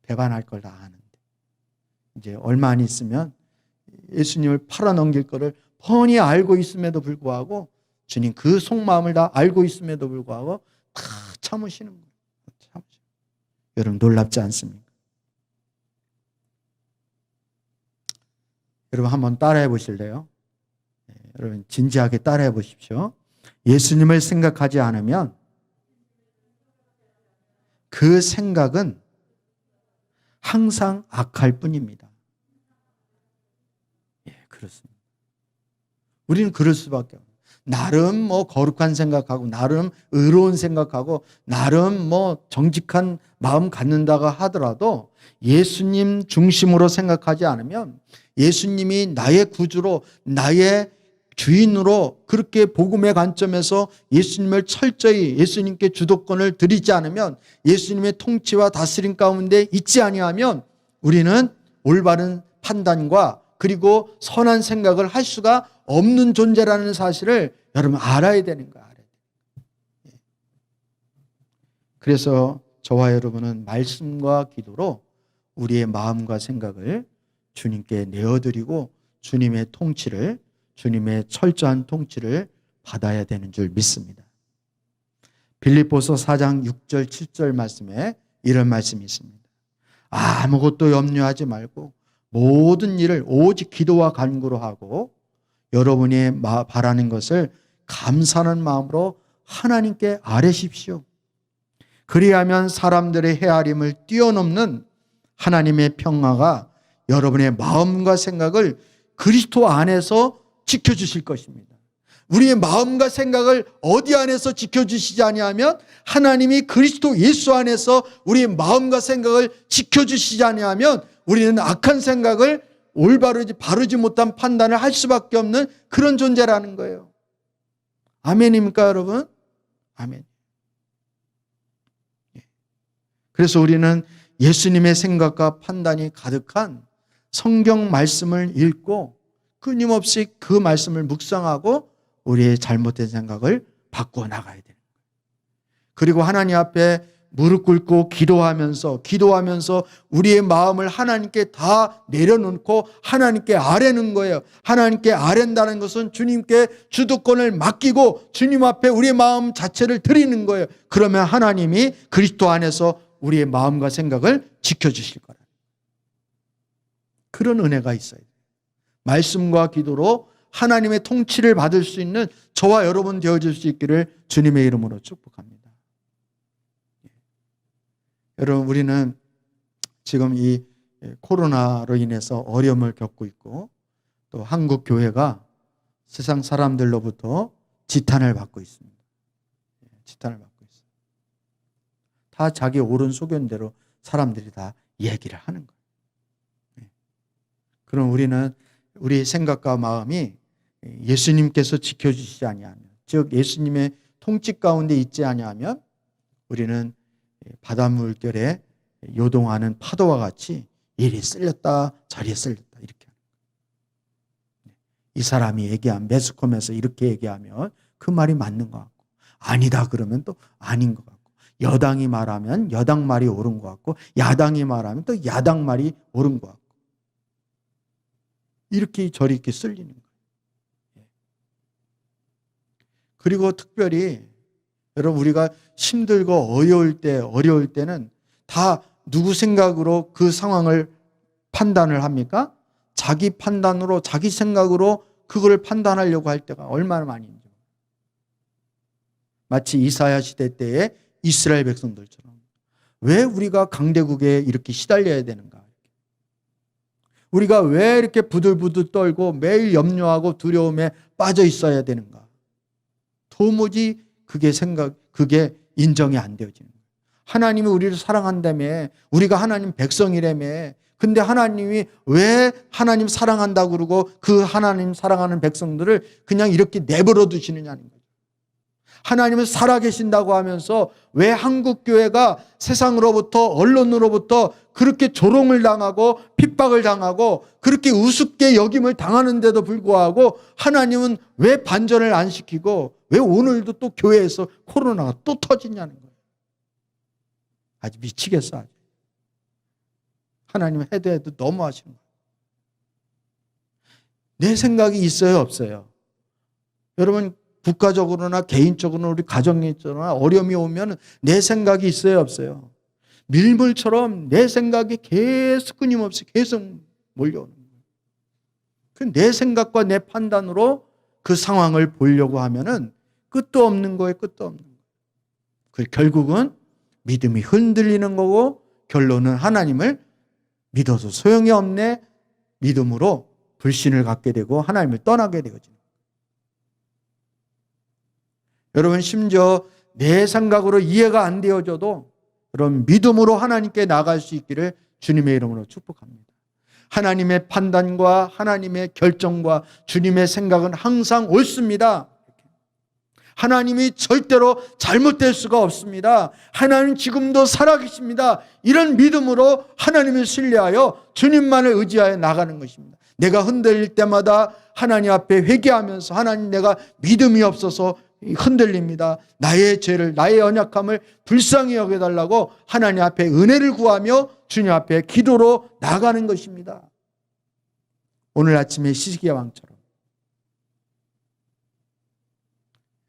배반할 걸 다 아는데 이제 얼마 안 있으면 예수님을 팔아넘길 거를 뻔히 알고 있음에도 불구하고 주님 그 속마음을 다 알고 있음에도 불구하고 다 참으시는 거예요. 여러분 놀랍지 않습니까? 여러분 한번 따라해 보실래요? 여러분 진지하게 따라해 보십시오. 예수님을 생각하지 않으면 그 생각은 항상 악할 뿐입니다. 그렇습니다. 우리는 그럴 수밖에 없어요. 나름 거룩한 생각하고 나름 의로운 생각하고 나름 정직한 마음 갖는다고 하더라도 예수님 중심으로 생각하지 않으면, 예수님이 나의 구주로 나의 주인으로 그렇게 복음의 관점에서 예수님을 철저히 예수님께 주도권을 드리지 않으면, 예수님의 통치와 다스림 가운데 있지 아니하면 우리는 올바른 판단과 그리고 선한 생각을 할 수가 없는 존재라는 사실을 여러분 알아야 되는 거예요. 그래서 저와 여러분은 말씀과 기도로 우리의 마음과 생각을 주님께 내어드리고 주님의 통치를, 주님의 철저한 통치를 받아야 되는 줄 믿습니다. 빌립보서 4장 6절 7절 말씀에 이런 말씀이 있습니다. 아무것도 염려하지 말고 모든 일을 오직 기도와 간구로 하고 여러분이 바라는 것을 감사하는 마음으로 하나님께 아뢰십시오. 그리하면 사람들의 헤아림을 뛰어넘는 하나님의 평화가 여러분의 마음과 생각을 그리스도 안에서 지켜주실 것입니다. 우리의 마음과 생각을 어디 안에서 지켜주시지 아니하면 하나님이 그리스도 예수 안에서 우리의 마음과 생각을 지켜주시지 아니하면 우리는 악한 생각을 바르지 못한 판단을 할 수밖에 없는 그런 존재라는 거예요. 아멘입니까, 여러분? 아멘. 그래서 우리는 예수님의 생각과 판단이 가득한 성경 말씀을 읽고 끊임없이 그 말씀을 묵상하고 우리의 잘못된 생각을 바꾸어 나가야 되는 거예요. 그리고 하나님 앞에 무릎 꿇고 기도하면서 우리의 마음을 하나님께 다 내려놓고 하나님께 아뢰는 거예요. 하나님께 아뢰는다는 것은 주님께 주도권을 맡기고 주님 앞에 우리의 마음 자체를 드리는 거예요. 그러면 하나님이 그리스도 안에서 우리의 마음과 생각을 지켜주실 거라. 그런 은혜가 있어야 돼요. 말씀과 기도로 하나님의 통치를 받을 수 있는 저와 여러분 되어줄 수 있기를 주님의 이름으로 축복합니다. 여러분, 우리는 지금 이 코로나로 인해서 어려움을 겪고 있고 또 한국 교회가 세상 사람들로부터 지탄을 받고 있습니다. 지탄을 받고 있어요. 다 자기 옳은 소견대로 사람들이 다 얘기를 하는 거예요. 그럼 우리는 우리 생각과 마음이 예수님께서 지켜주시지 아니하면, 즉 예수님의 통치 가운데 있지 아니하면 우리는 바다 물결에 요동하는 파도와 같이 이리 쓸렸다 저리 쓸렸다 이렇게 하는 거예요. 이 사람이 얘기한 매스컴에서 이렇게 얘기하면 그 말이 맞는 것 같고, 아니다 그러면 또 아닌 것 같고, 여당이 말하면 여당 말이 옳은 것 같고, 야당이 말하면 또 야당 말이 옳은 것 같고, 이렇게 저리 이렇게 쓸리는 거예요. 그리고 특별히 여러분, 우리가 힘들고 어려울 때는 다 누구 생각으로 그 상황을 판단을 합니까? 자기 판단으로, 자기 생각으로 그걸 판단하려고 할 때가 얼마나 많이 있죠. 마치 이사야 시대 때의 이스라엘 백성들처럼 왜 우리가 강대국에 이렇게 시달려야 되는가? 우리가 왜 이렇게 부들부들 떨고 매일 염려하고 두려움에 빠져 있어야 되는가? 도무지 그게 인정이 안 되어지는 거예요. 하나님이 우리를 사랑한다며, 우리가 하나님 백성이라며. 근데 하나님이 왜 하나님 사랑한다고 그러고 그 하나님 사랑하는 백성들을 그냥 이렇게 내버려 두시느냐는 거죠. 하나님은 살아계신다고 하면서 왜 한국교회가 세상으로부터, 언론으로부터 그렇게 조롱을 당하고 핍박을 당하고 그렇게 우습게 여김을 당하는데도 불구하고 하나님은 왜 반전을 안 시키고 왜 오늘도 또 교회에서 코로나가 또 터지냐는 거예요. 아주 미치겠어. 아주. 하나님은 해도 너무 하시는 거예요. 내 생각이 있어요, 없어요? 여러분, 국가적으로나 개인적으로나 우리 가정이나 어려움이 오면 내 생각이 있어요, 없어요? 밀물처럼 내 생각이 계속 끊임없이 계속 몰려오는 거예요. 그 내 생각과 내 판단으로 그 상황을 보려고 하면은 끝도 없는 거예요, 끝도 없는 거예요. 그 결국은 믿음이 흔들리는 거고 결론은 하나님을 믿어도 소용이 없네, 믿음으로 불신을 갖게 되고 하나님을 떠나게 되거든요. 여러분, 심지어 내 생각으로 이해가 안 되어져도 그런 믿음으로 하나님께 나갈 수 있기를 주님의 이름으로 축복합니다. 하나님의 판단과 하나님의 결정과 주님의 생각은 항상 옳습니다. 하나님이 절대로 잘못될 수가 없습니다. 하나님 지금도 살아계십니다. 이런 믿음으로 하나님을 신뢰하여 주님만을 의지하여 나가는 것입니다. 내가 흔들릴 때마다 하나님 앞에 회개하면서 하나님, 내가 믿음이 없어서 흔들립니다. 나의 죄를, 나의 연약함을 불쌍히 여겨달라고 하나님 앞에 은혜를 구하며 주님 앞에 기도로 나가는 것입니다. 오늘 아침에 히스기야 왕처럼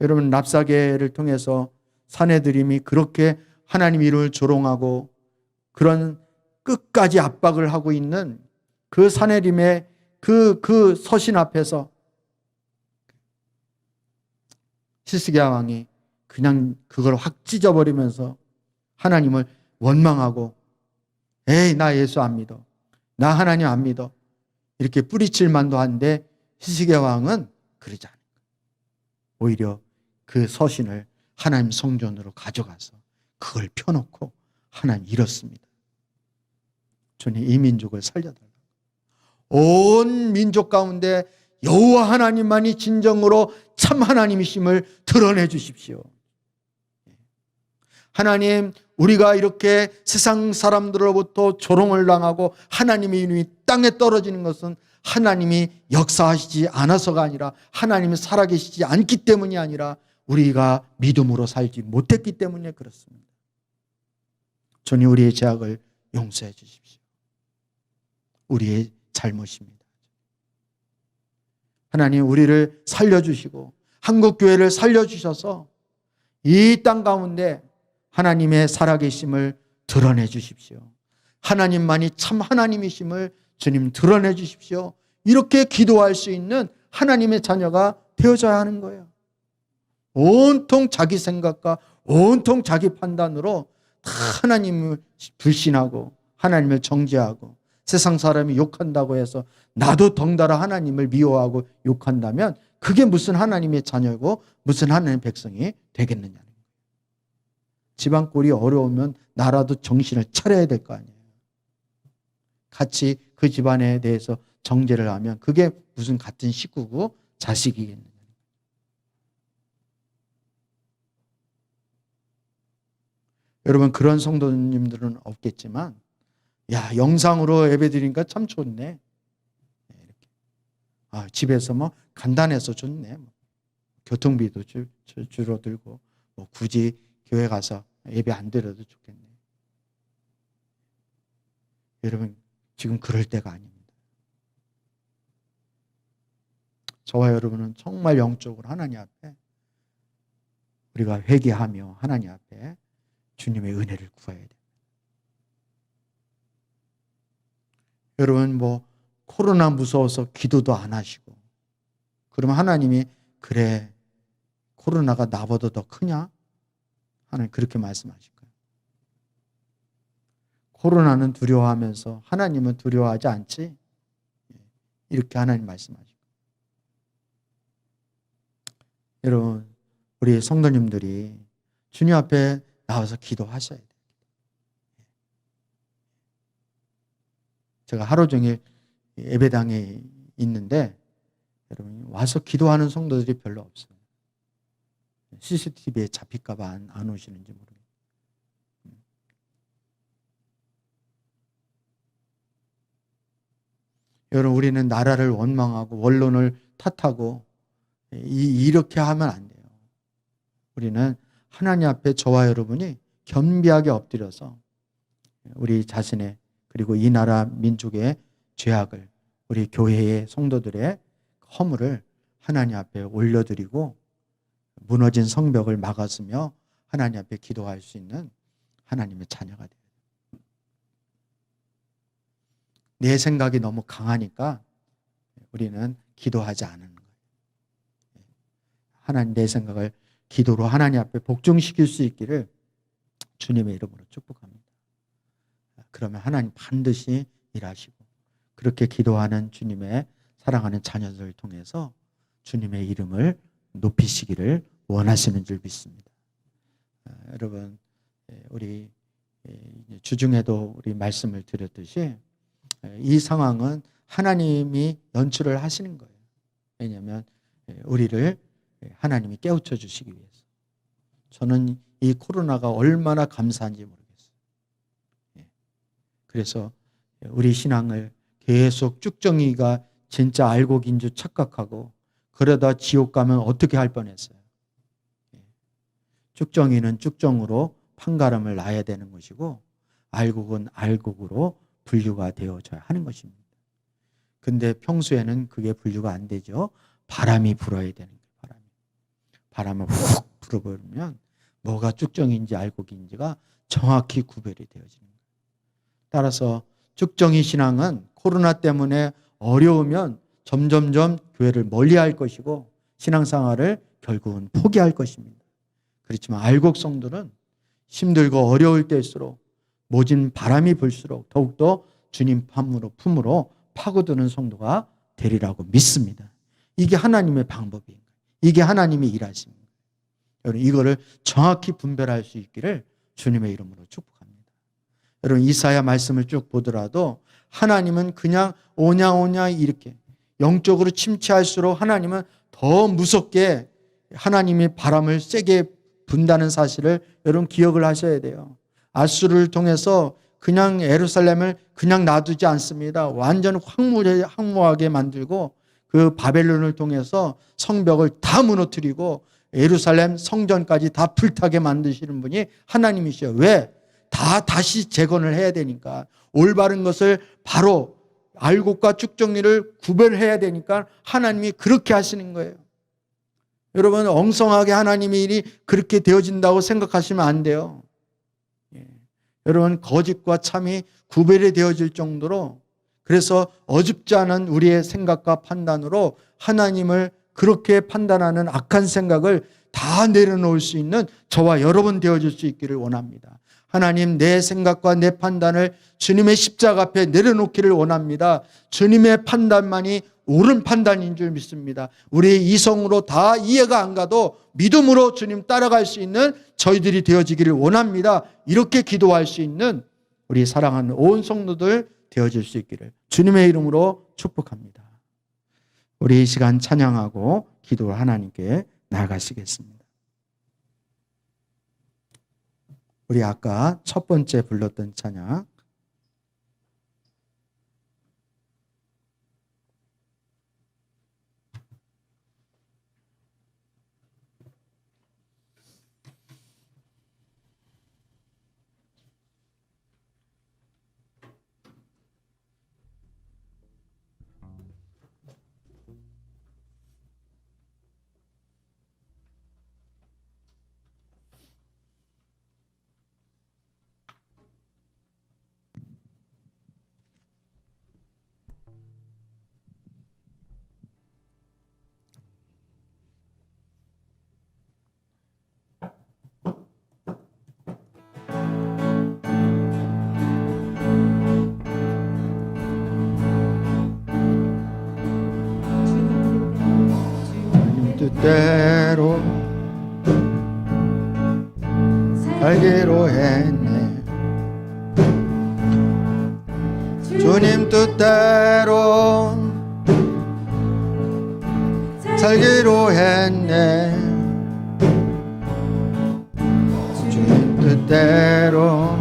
여러분, 랍사게를 통해서 사내들임이 그렇게 하나님 이름을 조롱하고 그런 끝까지 압박을 하고 있는 그 사내림의 그 서신 앞에서 히스기야 왕이 그냥 그걸 확 찢어버리면서 하나님을 원망하고, 에이, 나 예수 안 믿어, 나 하나님 안 믿어, 이렇게 뿌리칠 만도 한데 히스기야 왕은 그러지 않아요. 오히려 그 서신을 하나님 성전으로 가져가서 그걸 펴놓고 하나님 이렇습니다. 주님, 이 민족을 살려달라고. 온 민족 가운데 여호와 하나님만이 진정으로 참 하나님이심을 드러내 주십시오. 하나님, 우리가 이렇게 세상 사람들로부터 조롱을 당하고 하나님의 이름이 땅에 떨어지는 것은 하나님이 역사하시지 않아서가 아니라 하나님이 살아계시지 않기 때문이 아니라 우리가 믿음으로 살지 못했기 때문에 그렇습니다. 주님, 우리의 죄악을 용서해 주십시오. 우리의 잘못입니다. 하나님, 우리를 살려주시고 한국교회를 살려주셔서 이 땅 가운데 하나님의 살아계심을 드러내 주십시오. 하나님만이 참 하나님이심을 주님 드러내 주십시오. 이렇게 기도할 수 있는 하나님의 자녀가 되어져야 하는 거예요. 온통 자기 생각과 온통 자기 판단으로 다 하나님을 불신하고 하나님을 정죄하고 세상 사람이 욕한다고 해서 나도 덩달아 하나님을 미워하고 욕한다면 그게 무슨 하나님의 자녀고 무슨 하나님의 백성이 되겠느냐는 거예요. 집안 꼴이 어려우면 나라도 정신을 차려야 될 거 아니에요. 같이 그 집안에 대해서 정죄를 하면 그게 무슨 같은 식구고 자식이겠느냐. 여러분, 그런 성도님들은 없겠지만 야, 영상으로 예배드리니까 참 좋네. 이렇게. 집에서 뭐 간단해서 좋네. 교통비도 줄어들고 뭐 굳이 교회 가서 예배 안 드려도 좋겠네. 여러분, 지금 그럴 때가 아닙니다. 저와 여러분은 정말 영적으로 하나님 앞에 우리가 회개하며 하나님 앞에 주님의 은혜를 구해야 돼요. 여러분, 뭐 코로나 무서워서 기도도 안 하시고 그러면 하나님이 그래 코로나가 나보다 더 크냐? 하나님 그렇게 말씀하실 거예요. 코로나는 두려워하면서 하나님은 두려워하지 않지? 이렇게 하나님 말씀하시고. 여러분, 우리 성도님들이 주님 앞에 나와서 기도하셔야 돼요. 제가 하루 종일 예배당에 있는데 여러분, 와서 기도하는 성도들이 별로 없어요. CCTV에 잡힐까 봐 안 오시는지 모르겠어요. 여러분, 우리는 나라를 원망하고 원론을 탓하고 이렇게 하면 안 돼요. 우리는 하나님 앞에 저와 여러분이 겸비하게 엎드려서 우리 자신의 그리고 이 나라 민족의 죄악을 우리 교회의 성도들의 허물을 하나님 앞에 올려드리고 무너진 성벽을 막았으며 하나님 앞에 기도할 수 있는 하나님의 자녀가 돼요. 내 생각이 너무 강하니까 우리는 기도하지 않는 거예요. 하나님, 내 생각을 기도로 하나님 앞에 복종시킬 수 있기를 주님의 이름으로 축복합니다. 그러면 하나님 반드시 일하시고 그렇게 기도하는 주님의 사랑하는 자녀들을 통해서 주님의 이름을 높이시기를 원하시는 줄 믿습니다. 여러분, 우리 주중에도 우리 말씀을 드렸듯이 이 상황은 하나님이 연출을 하시는 거예요. 왜냐하면 우리를 하나님이 깨우쳐 주시기 위해서. 저는 이 코로나가 얼마나 감사한지 모르겠어요. 그래서 우리 신앙을 계속 쭉정이가 진짜 알곡인 줄 착각하고 그러다 지옥 가면 어떻게 할 뻔했어요. 쭉정이는 쭉정으로 판가름을 놔야 되는 것이고 알곡은 알곡으로 분류가 되어져야 하는 것입니다. 근데 평소에는 그게 분류가 안 되죠. 바람이 불어야 되는 거예요. 바람을 훅 불어버리면 뭐가 쭉정인지 알곡인지가 정확히 구별이 되어지는 거예요. 따라서 쭉정이 신앙은 코로나 때문에 어려우면 점점점 교회를 멀리할 것이고 신앙생활을 결국은 포기할 것입니다. 그렇지만 알곡 성도는 힘들고 어려울 때일수록 모진 바람이 불수록 더욱더 주님 품으로 파고드는 성도가 되리라고 믿습니다. 이게 하나님의 방법이에요. 이게 하나님의 일하십니다. 여러분, 이거를 정확히 분별할 수 있기를 주님의 이름으로 축복합니다. 여러분, 이사야 말씀을 쭉 보더라도 하나님은 그냥 오냐 이렇게 영적으로 침체할수록 하나님은 더 무섭게 하나님이 바람을 세게 분다는 사실을 여러분 기억을 하셔야 돼요. 아수르를 통해서 그냥 예루살렘을 그냥 놔두지 않습니다. 완전 황무하게 만들고 그 바벨론을 통해서 성벽을 다 무너뜨리고 예루살렘 성전까지 다 불타게 만드시는 분이 하나님이셔요. 왜? 다시 재건을 해야 되니까. 올바른 것을 바로 알곡과 쭉정리를 구별해야 되니까 하나님이 그렇게 하시는 거예요. 여러분, 엉성하게 하나님의 일이 그렇게 되어진다고 생각하시면 안 돼요. 여러분, 거짓과 참이 구별이 되어질 정도로, 그래서 어줍지 않은 우리의 생각과 판단으로 하나님을 그렇게 판단하는 악한 생각을 다 내려놓을 수 있는 저와 여러분 되어질 수 있기를 원합니다. 하나님, 내 생각과 내 판단을 주님의 십자가 앞에 내려놓기를 원합니다. 주님의 판단만이 옳은 판단인 줄 믿습니다. 우리의 이성으로 다 이해가 안 가도 믿음으로 주님 따라갈 수 있는 저희들이 되어지기를 원합니다. 이렇게 기도할 수 있는 우리 사랑하는 온 성도들 되어질 수 있기를 주님의 이름으로 축복합니다. 우리 이 시간 찬양하고 기도를 하나님께 나아가시겠습니다. 우리 아까 첫 번째 불렀던 찬양, 뜻대로 살기로 했네. 주님 뜻대로 살기로 했네. 주님 뜻대로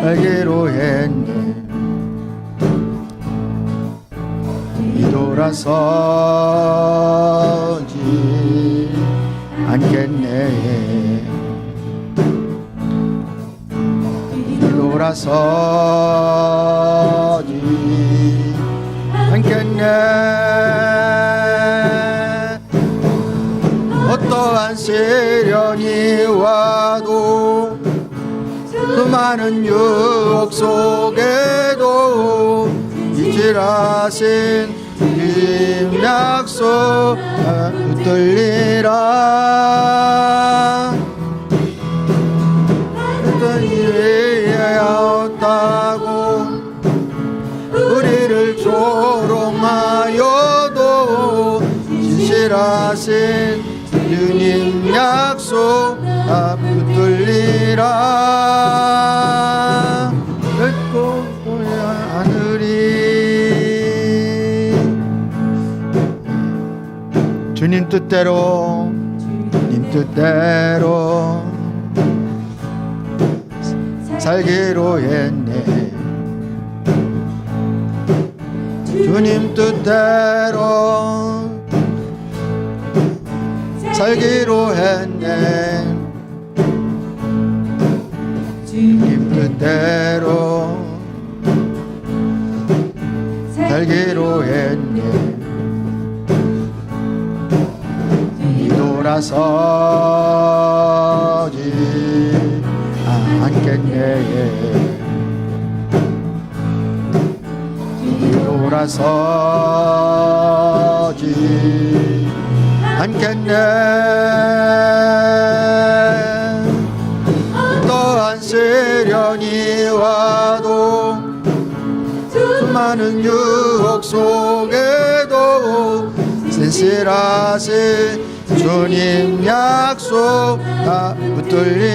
살기로 했네. 뒤돌아서지 않겠네. 뒤돌아서지 않겠네. 어떠한 시련이 와도 수많은 유혹 속에도 이질하신 주님 약속 붙들리라. 어떤 일이 없다고 우리를 조롱하여도 진실하신 주님 약속 붙들리라. 듣고 하늘이 주님 뜻대로 살기로 했네. 주님 뜻대로 살기로 했네. 주님 뜻대로 살기로 했네. 뒤돌아서지 않겠네. 뒤돌아서지 않겠네. 어떠한 시련이 와도 수많은 유혹 속에도 쓸쓸하세 주님 약속 다 붙들린